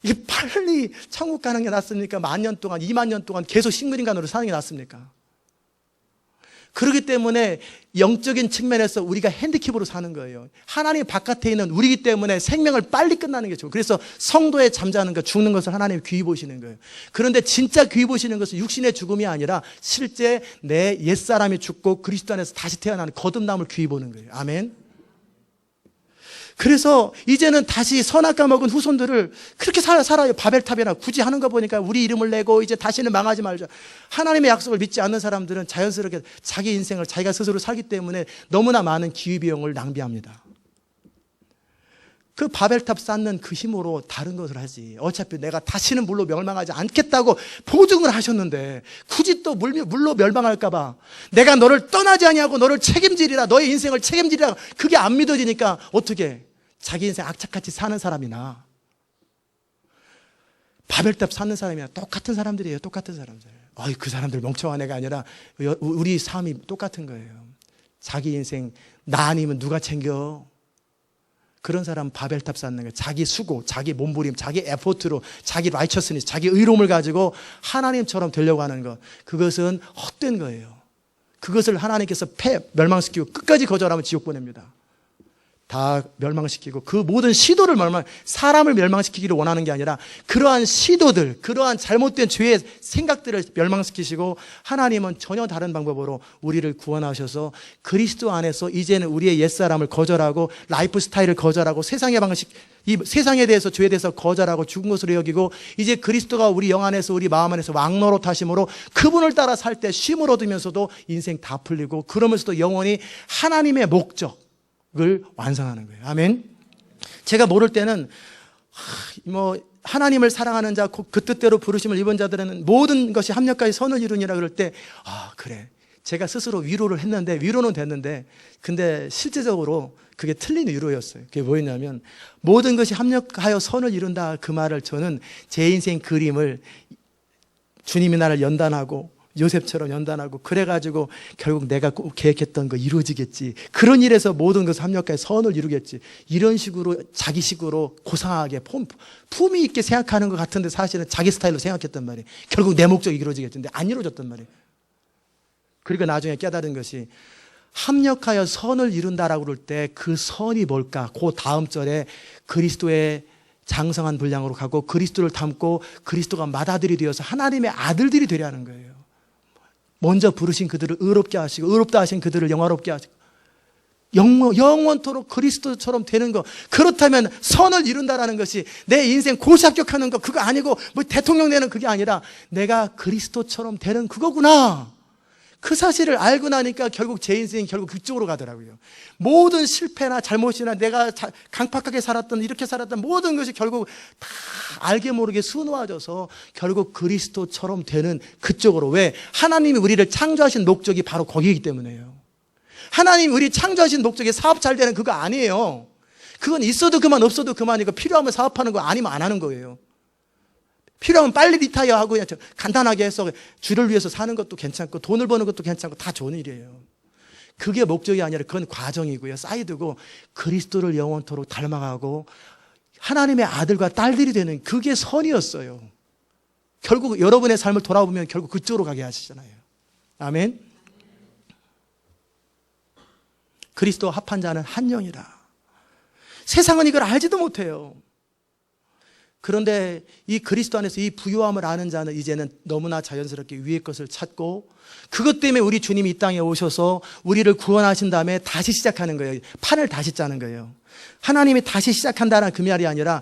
A: 이게 빨리 천국 가는 게 낫습니까? 10,000년 동안, 20,000년 동안 계속 식물인간으로 사는 게 낫습니까? 그렇기 때문에 영적인 측면에서 우리가 핸디캡으로 사는 거예요. 하나님 바깥에 있는 우리이기 때문에 생명을 빨리 끝나는 게 좋아요. 그래서 성도의 잠자는 것, 죽는 것을 하나님이 귀히 보시는 거예요. 그런데 진짜 귀히 보시는 것은 육신의 죽음이 아니라 실제 내 옛사람이 죽고 그리스도 안에서 다시 태어나는 거듭남을 귀히 보는 거예요. 아멘. 그래서 이제는 다시 선악과 먹은 후손들을 그렇게 살아요. 바벨탑이나 굳이 하는 거 보니까 우리 이름을 내고 이제 다시는 망하지 말자. 하나님의 약속을 믿지 않는 사람들은 자연스럽게 자기 인생을 자기가 스스로 살기 때문에 너무나 많은 기회비용을 낭비합니다. 그 바벨탑 쌓는 그 힘으로 다른 것을 하지. 어차피 내가 다시는 물로 멸망하지 않겠다고 보증을 하셨는데 굳이 또 물로 멸망할까 봐 내가 너를 떠나지 아니하고 너를 책임지리라, 너의 인생을 책임지리라, 그게 안 믿어지니까 어떻게 자기 인생 악착같이 사는 사람이나 바벨탑 쌓는 사람이나 똑같은 사람들이에요. 똑같은 사람들. 그 사람들 멍청한 애가 아니라 우리 삶이 똑같은 거예요. 자기 인생 나 아니면 누가 챙겨? 그런 사람은 바벨탑 쌓는 거예요. 자기 수고, 자기 몸부림, 자기 에포트로, 자기 라이처스니스, 자기 의로움을 가지고 하나님처럼 되려고 하는 것, 그것은 헛된 거예요. 그것을 하나님께서 멸망시키고 끝까지 거절하면 지옥 보냅니다. 다 멸망시키고 그 모든 시도를 사람을 멸망시키기를 원하는 게 아니라 그러한 시도들, 그러한 잘못된 죄의 생각들을 멸망시키시고, 하나님은 전혀 다른 방법으로 우리를 구원하셔서 그리스도 안에서 이제는 우리의 옛사람을 거절하고 라이프 스타일을 거절하고 세상의 방식, 이 세상에 대해서 죄에 대해서 거절하고 죽은 것으로 여기고, 이제 그리스도가 우리 영 안에서 우리 마음 안에서 왕노릇 하심으로 그분을 따라 살 때 쉼을 얻으면서도 인생 다 풀리고, 그러면서도 영원히 하나님의 목적을 완성하는 거예요. 아멘. 제가 모를 때는 하나님을 사랑하는 자, 그 뜻대로 부르심을 입은 자들은 모든 것이 합력하여 선을 이루니라 그럴 때 그래, 제가 스스로 위로를 했는데, 위로는 됐는데, 근데 실제적으로 그게 틀린 위로였어요. 그게 뭐였냐면, 모든 것이 합력하여 선을 이룬다, 그 말을 저는 제 인생 그림을 주님이 나를 연단하고 요셉처럼 연단하고 그래가지고 결국 내가 꼭 계획했던 거 이루어지겠지, 그런 일에서 모든 것을 합력하여 선을 이루겠지, 이런 식으로 자기식으로 고상하게 품위 있게 생각하는 것 같은데 사실은 자기 스타일로 생각했단 말이에요. 결국 내 목적이 이루어지겠지. 근데 안 이루어졌단 말이에요. 그리고 나중에 깨달은 것이, 합력하여 선을 이룬다라고 그럴 때 그 선이 뭘까? 그 다음 절에 그리스도의 장성한 분량으로 가고 그리스도를 닮고 그리스도가 맏아들이 되어서 하나님의 아들들이 되려는 거예요. 먼저 부르신 그들을 의롭게 하시고 의롭다 하신 그들을 영화롭게 하시고 영원토록 그리스도처럼 되는 거. 그렇다면 선을 이룬다라는 것이 내 인생 고시 합격하는 거 그거 아니고 대통령 되는 그게 아니라 내가 그리스도처럼 되는 그거구나. 그 사실을 알고 나니까 결국 제 인생이 결국 그쪽으로 가더라고요. 모든 실패나 잘못이나 내가 강팍하게 살았던, 이렇게 살았던 모든 것이 결국 다 알게 모르게 수놓아져서 결국 그리스도처럼 되는 그쪽으로. 왜? 하나님이 우리를 창조하신 목적이 바로 거기이기 때문에요. 하나님이 우리 창조하신 목적이 사업 잘 되는 그거 아니에요. 그건 있어도 그만 없어도 그만이고, 필요하면 사업하는 거, 아니면 안 하는 거예요. 필요하면 빨리 리타이어하고 그냥 간단하게 해서 주를 위해서 사는 것도 괜찮고, 돈을 버는 것도 괜찮고, 다 좋은 일이에요. 그게 목적이 아니라 그건 과정이고요, 사이드고, 그리스도를 영원토록 닮아가고 하나님의 아들과 딸들이 되는 그게 선이었어요. 결국 여러분의 삶을 돌아보면 결국 그쪽으로 가게 하시잖아요. 아멘. 그리스도와 합한 자는 한 영이라. 세상은 이걸 알지도 못해요. 그런데 이 그리스도 안에서 이 부요함을 아는 자는 이제는 너무나 자연스럽게 위의 것을 찾고, 그것 때문에 우리 주님이 이 땅에 오셔서 우리를 구원하신 다음에 다시 시작하는 거예요. 판을 다시 짜는 거예요. 하나님이 다시 시작한다는 그 말이 아니라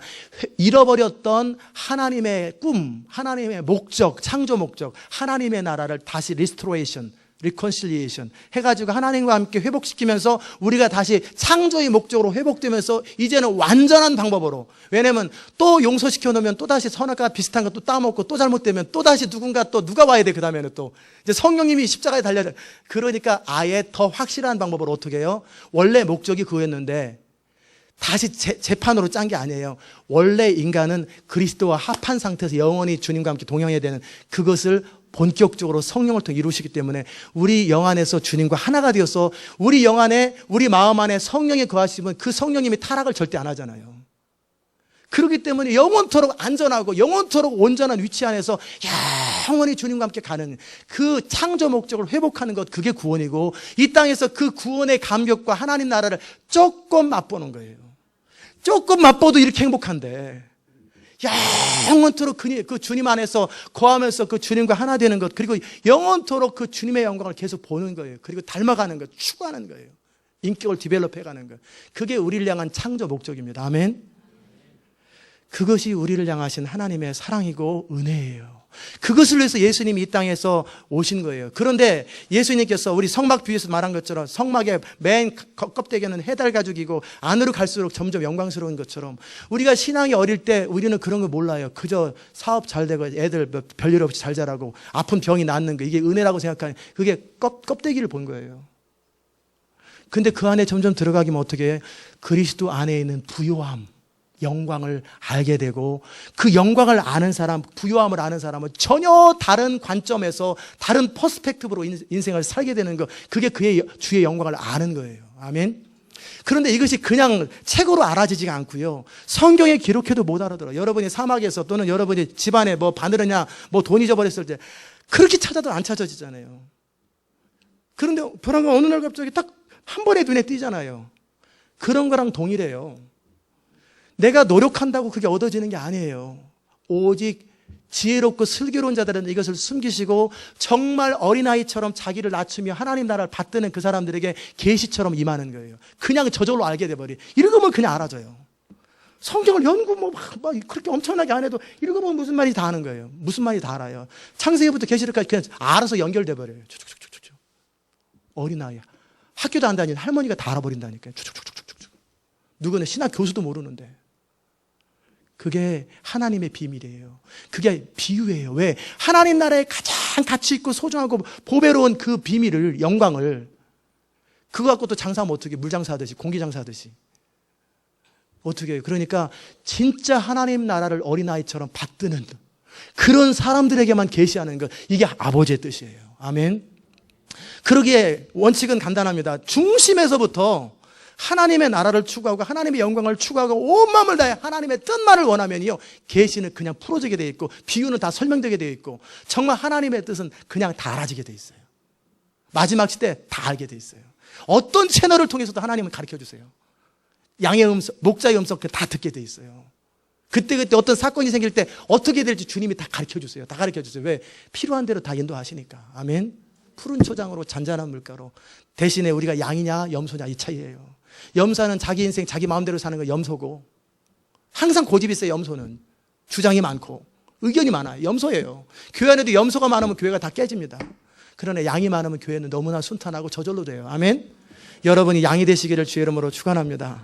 A: 잃어버렸던 하나님의 꿈, 하나님의 목적, 창조 목적, 하나님의 나라를 다시 리스토레이션, 리콘실리에이션 해가지고 하나님과 함께 회복시키면서 우리가 다시 창조의 목적으로 회복되면서 이제는 완전한 방법으로. 왜냐면 또 용서시켜 놓으면 또 다시 선악과 비슷한 것도 따먹고, 또 잘못되면 또 다시 누가 와야 돼. 그 다음에는 또 이제 성령님이 십자가에 달려야. 그러니까 아예 더 확실한 방법으로 어떻게 해요? 원래 목적이 그거였는데 다시 재판으로 짠 게 아니에요. 원래 인간은 그리스도와 합한 상태에서 영원히 주님과 함께 동행해야 되는 그것을 본격적으로 성령을 통해 이루시기 때문에 우리 영 안에서 주님과 하나가 되어서 우리 영 안에, 우리 마음 안에 성령이 거하시면 그 성령님이 타락을 절대 안 하잖아요. 그렇기 때문에 영원토록 안전하고 영원토록 온전한 위치 안에서 영원히 주님과 함께 가는 그 창조 목적을 회복하는 것, 그게 구원이고, 이 땅에서 그 구원의 감격과 하나님 나라를 조금 맛보는 거예요. 조금 맛보도 이렇게 행복한데 영원토록 그 주님 안에서 거하면서 그 주님과 하나 되는 것, 그리고 영원토록 그 주님의 영광을 계속 보는 거예요. 그리고 닮아가는 것, 추구하는 거예요. 인격을 디벨롭해가는 것, 그게 우리를 향한 창조 목적입니다. 아멘. 그것이 우리를 향하신 하나님의 사랑이고 은혜예요. 그것을 위해서 예수님이 이 땅에서 오신 거예요. 그런데 예수님께서 우리 성막 뒤에서 말한 것처럼 성막의 맨 껍데기는 해달 가죽이고 안으로 갈수록 점점 영광스러운 것처럼, 우리가 신앙이 어릴 때 우리는 그런 거 몰라요. 그저 사업 잘 되고 애들 별일 없이 잘 자라고 아픈 병이 낫는 거, 이게 은혜라고 생각하는, 그게 껍데기를 본 거예요. 근데 그 안에 점점 들어가기면 어떻게 해? 그리스도 안에 있는 부요함, 영광을 알게 되고, 그 영광을 아는 사람, 부요함을 아는 사람은 전혀 다른 관점에서 다른 퍼스펙티브로 인생을 살게 되는 것, 그게 그의 주의 영광을 아는 거예요. 아멘. 그런데 이것이 그냥 책으로 알아지지가 않고요, 성경에 기록해도 못 알아들어요. 여러분이 사막에서 또는 여러분이 집안에 뭐 바늘이냐 뭐 돈 잊어버렸을 때 그렇게 찾아도 안 찾아지잖아요. 그런데 불안가 어느 날 갑자기 딱 한 번에 눈에 띄잖아요. 그런 거랑 동일해요. 내가 노력한다고 그게 얻어지는 게 아니에요. 오직 지혜롭고 슬기로운 자들은 이것을 숨기시고 정말 어린아이처럼 자기를 낮추며 하나님 나라를 받드는 그 사람들에게 계시처럼 임하는 거예요. 그냥 저절로 알게 돼버리. 읽으면 그냥 알아져요. 성경을 연구 막 그렇게 엄청나게 안 해도 읽으면 무슨 말인지 다 아는 거예요. 무슨 말인지 다 알아요. 창세기부터 계시록까지 그냥 알아서 연결돼 버려요. 쭉쭉쭉쭉쭉. 어린아이, 학교도 안 다니는 할머니가 다 알아버린다니까요. 쭉쭉쭉쭉쭉. 누구는 신학 교수도 모르는데. 그게 하나님의 비밀이에요. 그게 비유예요. 왜? 하나님 나라에 가장 가치 있고 소중하고 보배로운 그 비밀을, 영광을, 그거 갖고 또 장사하면 어떻게, 물장사하듯이, 공기장사하듯이 어떻게 해요? 그러니까 진짜 하나님 나라를 어린아이처럼 받드는 그런 사람들에게만 계시하는 것, 이게 아버지의 뜻이에요. 아멘. 그러기에 원칙은 간단합니다. 중심에서부터 하나님의 나라를 추구하고 하나님의 영광을 추구하고 온 마음을 다해 하나님의 뜻만을 원하면요, 계시는 그냥 풀어지게 되어 있고, 비유는 다 설명되게 되어 있고, 정말 하나님의 뜻은 그냥 다 알아지게 되어 있어요. 마지막 시대 다 알게 되어 있어요. 어떤 채널을 통해서도 하나님은 가르쳐 주세요. 양의 음성, 목자의 음성 다 듣게 되어 있어요. 그때그때 어떤 사건이 생길 때 어떻게 될지 주님이 다 가르쳐 주세요. 다 가르쳐 주세요. 왜? 필요한 대로 다 인도하시니까. 아멘. 푸른 초장으로 잔잔한 물가로. 대신에 우리가 양이냐 염소냐 이 차이예요. 염소는 자기 인생 자기 마음대로 사는 거 염소고, 항상 고집이 있어요. 염소는 주장이 많고 의견이 많아요. 염소예요. 교회 안에도 염소가 많으면 교회가 다 깨집니다. 그러나 양이 많으면 교회는 너무나 순탄하고 저절로 돼요. 아멘. 여러분이 양이 되시기를 주의 이름으로 축원합니다.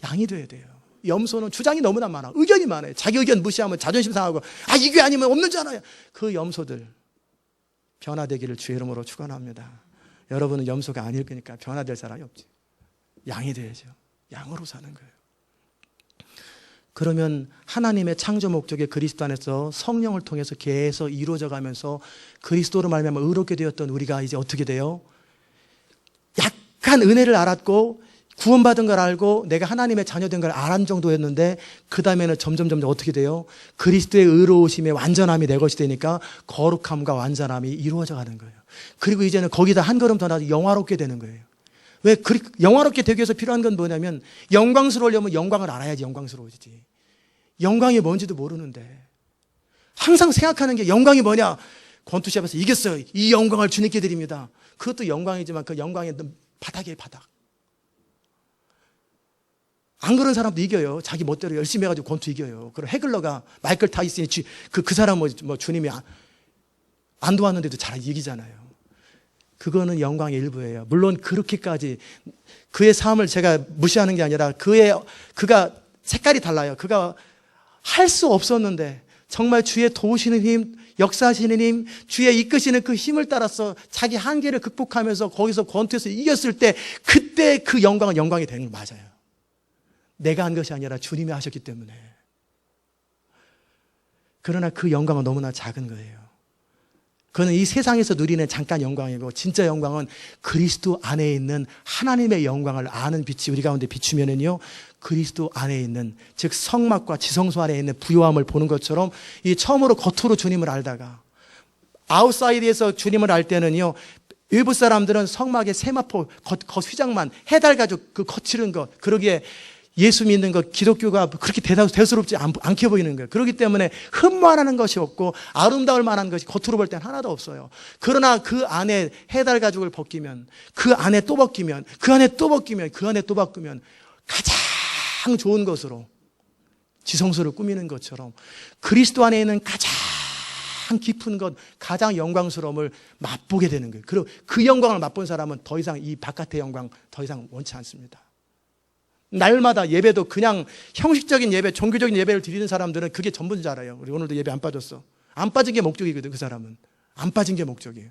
A: 양이 돼야 돼요. 염소는 주장이 너무나 많아. 의견이 많아요. 자기 의견 무시하면 자존심 상하고 이 교회 아니면 없는 줄 알아요. 그 염소들 변화되기를 주의 이름으로 축원합니다. 여러분은 염소가 아닐 거니까 변화될 사람이 없지. 양이 돼야죠. 양으로 사는 거예요. 그러면 하나님의 창조 목적의 그리스도 안에서 성령을 통해서 계속 이루어져 가면서 그리스도로 말미암아 의롭게 되었던 우리가 이제 어떻게 돼요? 약간 은혜를 알았고 구원받은 걸 알고 내가 하나님의 자녀된 걸 알은 정도였는데 그 다음에는 점점 어떻게 돼요? 그리스도의 의로우심의 완전함이 내 것이 되니까 거룩함과 완전함이 이루어져 가는 거예요. 그리고 이제는 거기다 한 걸음 더 나아서 영화롭게 되는 거예요. 왜 영화롭게 되기 위해서 필요한 건 뭐냐면 영광스러우려면 영광을 알아야지 영광스러워지지. 영광이 뭔지도 모르는데 항상 생각하는 게 영광이 뭐냐? 권투시 앞에서 이겼어요. 이 영광을 주님께 드립니다. 그것도 영광이지만 그 영광의 바닥이에요, 바닥. 안 그런 사람도 이겨요. 자기 멋대로 열심히 해가지고 권투 이겨요. 그럼 해글러가 마이클 타이슨이 그 사람 뭐 주님이 안 도왔는데도 잘 이기잖아요. 그거는 영광의 일부예요. 물론 그렇게까지 그의 삶을 제가 무시하는 게 아니라 그가 색깔이 달라요. 그가 할 수 없었는데 정말 주의 도우시는 힘, 역사하시는 힘, 주의 이끄시는 그 힘을 따라서 자기 한계를 극복하면서 거기서 권투에서 이겼을 때 그때 그 영광은 영광이 되는 거 맞아요. 내가 한 것이 아니라 주님이 하셨기 때문에. 그러나 그 영광은 너무나 작은 거예요. 그는 이 세상에서 누리는 잠깐 영광이고 진짜 영광은 그리스도 안에 있는 하나님의 영광을 아는 빛이 우리 가운데 비추면은요, 그리스도 안에 있는, 즉 성막과 지성소 안에 있는 부요함을 보는 것처럼 이 처음으로 겉으로 주님을 알다가 아웃사이드에서 주님을 알 때는요, 일부 사람들은 성막의 세마포 겉 휘장만 해달 가지고 그 거칠은 것, 그러기에 예수 믿는 것, 기독교가 그렇게 대수롭지 않게 보이는 거예요. 그렇기 때문에 흠모하는 것이 없고 아름다울 만한 것이 겉으로 볼 때는 하나도 없어요. 그러나 그 안에 해달 가죽을 벗기면, 그 안에 또 벗기면, 그 안에 또 벗기면, 그 안에 또 바꾸면 가장 좋은 것으로 지성소를 꾸미는 것처럼 그리스도 안에 있는 가장 깊은 것, 가장 영광스러움을 맛보게 되는 거예요. 그리고 그 영광을 맛본 사람은 더 이상 이 바깥의 영광 더 이상 원치 않습니다. 날마다 예배도 그냥 형식적인 예배, 종교적인 예배를 드리는 사람들은 그게 전부인 줄 알아요. 우리 오늘도 예배 안 빠졌어. 안 빠진 게 목적이거든, 그 사람은. 안 빠진 게 목적이에요.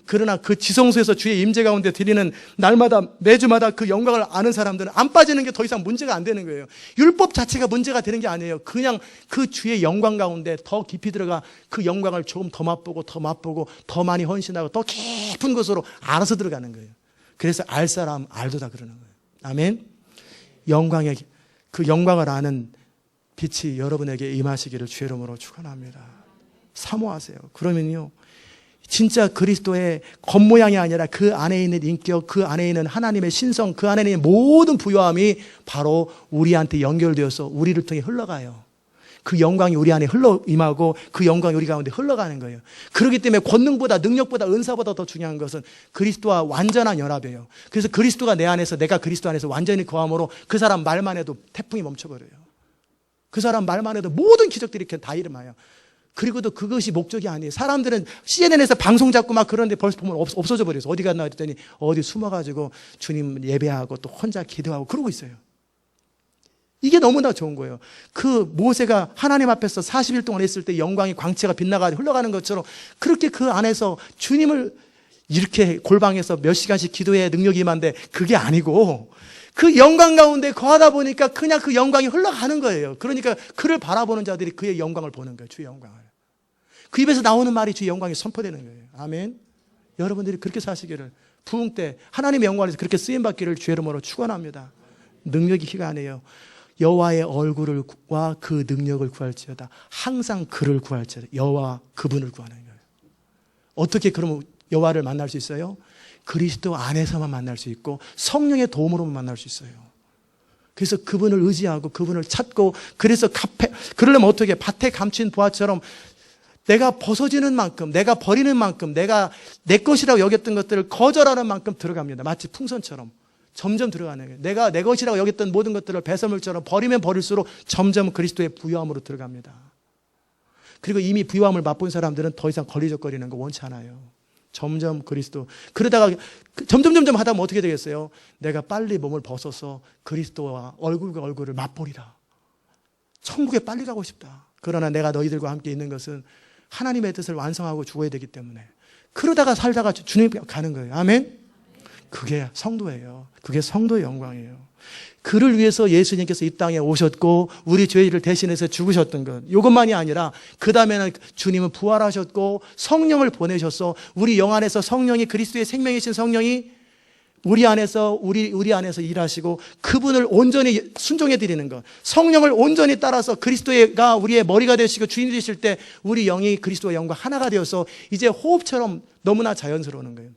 A: 그러나 그 지성소에서 주의 임재 가운데 드리는 날마다 매주마다 그 영광을 아는 사람들은 안 빠지는 게 더 이상 문제가 안 되는 거예요. 율법 자체가 문제가 되는 게 아니에요. 그냥 그 주의 영광 가운데 더 깊이 들어가 그 영광을 조금 더 맛보고 더 많이 헌신하고 더 깊은 곳으로 알아서 들어가는 거예요. 그래서 알 사람 알도다 그러는 거예요. 아멘. 그 영광을 아는 빛이 여러분에게 임하시기를 주의 이름으로 축원합니다. 사모하세요. 그러면요, 진짜 그리스도의 겉모양이 아니라 그 안에 있는 인격, 그 안에 있는 하나님의 신성, 그 안에 있는 모든 부요함이 바로 우리한테 연결되어서 우리를 통해 흘러가요. 그 영광이 우리 안에 임하고 그 영광이 우리 가운데 흘러가는 거예요. 그렇기 때문에 권능보다 능력보다 은사보다 더 중요한 것은 그리스도와 완전한 연합이에요. 그래서 그리스도가 내 안에서, 내가 그리스도 안에서 완전히 거함으로 그 사람 말만 해도 태풍이 멈춰버려요. 그 사람 말만 해도 모든 기적들이 이렇게 다 일어나요. 그리고도 그것이 목적이 아니에요. 사람들은 CNN에서 방송 잡고 막 그런데 벌써 보면 없어져 버려서 어디 갔나 했더니 어디 숨어가지고 주님 예배하고 또 혼자 기도하고 그러고 있어요. 이게 너무나 좋은 거예요. 그 모세가 하나님 앞에서 40일 동안 있을 때 영광이 광채가 빛나가지고 흘러가는 것처럼 그렇게 그 안에서 주님을 이렇게 골방에서 몇 시간씩 기도해 능력이 임한데 그게 아니고 그 영광 가운데 거하다 보니까 그냥 그 영광이 흘러가는 거예요. 그러니까 그를 바라보는 자들이 그의 영광을 보는 거예요. 주의 영광을. 그 입에서 나오는 말이 주의 영광이 선포되는 거예요. 아멘. 여러분들이 그렇게 사시기를, 부흥 때 하나님의 영광에서 그렇게 쓰임받기를 주의 이름으로 축원합니다. 능력이 키가 아니에요. 여호와의 얼굴과 그 능력을 구할지어다. 항상 그를 구할지어다. 여호와 그분을 구하는 거예요. 어떻게 그러면 여호와를 만날 수 있어요? 그리스도 안에서만 만날 수 있고 성령의 도움으로만 만날 수 있어요. 그래서 그분을 의지하고 그분을 찾고, 그래서 그러려면 어떻게 밭에 감춘 보화처럼 내가 벗어지는 만큼, 내가 버리는 만큼, 내가 내 것이라고 여겼던 것들을 거절하는 만큼 들어갑니다. 마치 풍선처럼 점점 들어가는 거예요. 내가 내 것이라고 여겼던 모든 것들을 배설물처럼 버리면 버릴수록 점점 그리스도의 부요함으로 들어갑니다. 그리고 이미 부요함을 맛본 사람들은 더 이상 걸리적거리는 거 원치 않아요. 점점 그리스도. 그러다가 점점 하다 보면 어떻게 되겠어요? 내가 빨리 몸을 벗어서 그리스도와 얼굴과 얼굴을 맛보리라. 천국에 빨리 가고 싶다. 그러나 내가 너희들과 함께 있는 것은 하나님의 뜻을 완성하고 죽어야 되기 때문에 그러다가 살다가 주님 가는 거예요. 아멘? 그게 성도예요. 그게 성도의 영광이에요. 그를 위해서 예수님께서 이 땅에 오셨고 우리 죄를 대신해서 죽으셨던 것, 이것만이 아니라 그 다음에는 주님은 부활하셨고 성령을 보내셔서 우리 영 안에서 성령이, 그리스도의 생명이신 성령이 우리 안에서 일하시고 그분을 온전히 순종해 드리는 것, 성령을 온전히 따라서 그리스도가 우리의 머리가 되시고 주인이 되실 때 우리 영이 그리스도와 영과 하나가 되어서 이제 호흡처럼 너무나 자연스러운 거예요.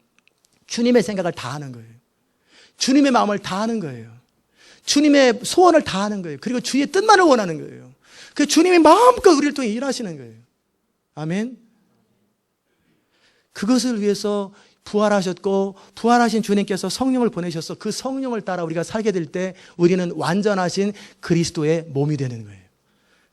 A: 주님의 생각을 다 하는 거예요. 주님의 마음을 다 하는 거예요. 주님의 소원을 다 하는 거예요. 그리고 주의 뜻만을 원하는 거예요. 그 주님이 마음껏 우리를 통해 일하시는 거예요. 아멘. 그것을 위해서 부활하셨고 부활하신 주님께서 성령을 보내셔서 그 성령을 따라 우리가 살게 될 때 우리는 완전하신 그리스도의 몸이 되는 거예요.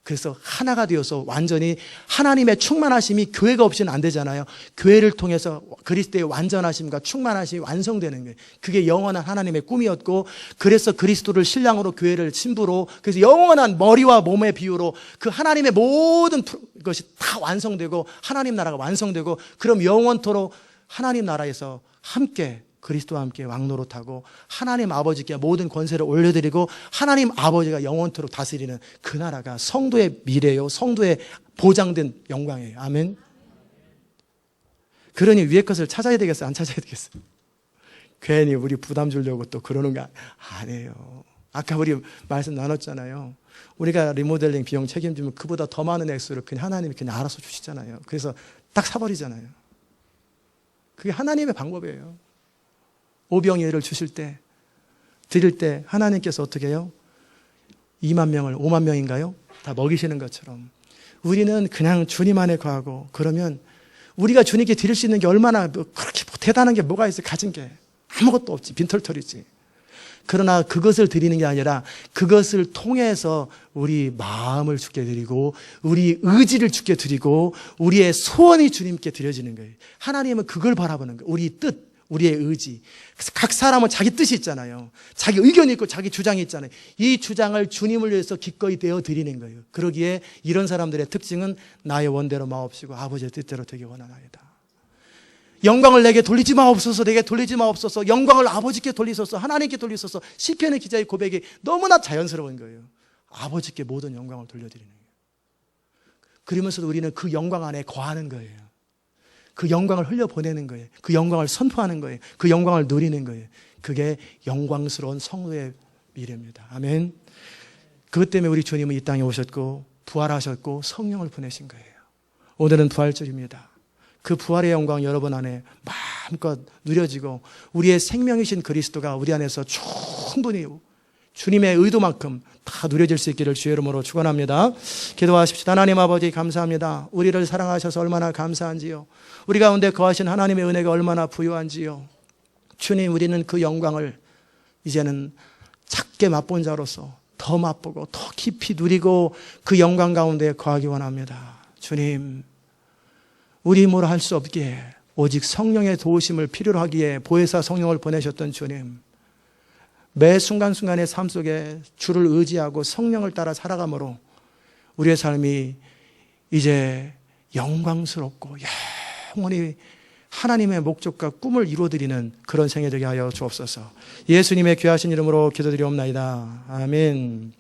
A: 그래서 하나가 되어서 완전히 하나님의 충만하심이 교회가 없이는 안 되잖아요. 교회를 통해서 그리스도의 완전하심과 충만하심이 완성되는 거예요. 그게 영원한 하나님의 꿈이었고, 그래서 그리스도를 신랑으로 교회를 신부로, 그래서 영원한 머리와 몸의 비유로 그 하나님의 모든 것이 다 완성되고 하나님 나라가 완성되고, 그럼 영원토록 하나님 나라에서 함께 그리스도와 함께 왕노릇하고 하나님 아버지께 모든 권세를 올려드리고 하나님 아버지가 영원토록 다스리는 그 나라가 성도의 미래요, 성도의 보장된 영광이에요. 아멘. 그러니 위의 것을 찾아야 되겠어요? 안 찾아야 되겠어요? 괜히 우리 부담 주려고 또 그러는 거 아니에요. 아까 우리 말씀 나눴잖아요. 우리가 리모델링 비용 책임지면 그보다 더 많은 액수를 그냥 하나님이 그냥 알아서 주시잖아요. 그래서 딱 사버리잖아요. 그게 하나님의 방법이에요. 오병이어를 주실 때, 드릴 때 하나님께서 어떻게 해요? 2만 명을 5만 명인가요? 다 먹이시는 것처럼 우리는 그냥 주님 안에 거하고, 그러면 우리가 주님께 드릴 수 있는 게 얼마나 그렇게 대단한 게 뭐가 있어요? 가진 게 아무것도 없지, 빈털털이지. 그러나 그것을 드리는 게 아니라 그것을 통해서 우리 마음을 주께 드리고 우리 의지를 주께 드리고 우리의 소원이 주님께 드려지는 거예요. 하나님은 그걸 바라보는 거예요. 우리 뜻, 우리의 의지. 각 사람은 자기 뜻이 있잖아요. 자기 의견이 있고 자기 주장이 있잖아요. 이 주장을 주님을 위해서 기꺼이 되어 드리는 거예요. 그러기에 이런 사람들의 특징은 나의 원대로 마옵시고 아버지의 뜻대로 되기 원하나이다. 영광을 내게 돌리지 마옵소서, 내게 돌리지 마옵소서, 영광을 아버지께 돌리소서, 하나님께 돌리소서. 시편의 기자의 고백이 너무나 자연스러운 거예요. 아버지께 모든 영광을 돌려드리는 거예요. 그러면서도 우리는 그 영광 안에 거하는 거예요. 그 영광을 흘려보내는 거예요. 그 영광을 선포하는 거예요. 그 영광을 누리는 거예요. 그게 영광스러운 성도의 미래입니다. 아멘. 그것 때문에 우리 주님은 이 땅에 오셨고 부활하셨고 성령을 보내신 거예요. 오늘은 부활절입니다. 그 부활의 영광 여러분 안에 마음껏 누려지고 우리의 생명이신 그리스도가 우리 안에서 충분히 주님의 의도만큼 다 누려질 수 있기를 주의 이름으로 축원합니다. 기도하십시오. 하나님 아버지 감사합니다. 우리를 사랑하셔서 얼마나 감사한지요. 우리 가운데 거하신 하나님의 은혜가 얼마나 부유한지요. 주님, 우리는 그 영광을 이제는 작게 맛본 자로서 더 맛보고 더 깊이 누리고 그 영광 가운데 거하기 원합니다. 주님, 우리 뭐라 할 수 없기에 오직 성령의 도우심을 필요로 하기에 보혜사 성령을 보내셨던 주님, 매 순간순간의 삶 속에 주를 의지하고 성령을 따라 살아감으로 우리의 삶이 이제 영광스럽고 영원히 하나님의 목적과 꿈을 이루어드리는 그런 생애 되게 하여 주옵소서. 예수님의 귀하신 이름으로 기도드리옵나이다. 아멘.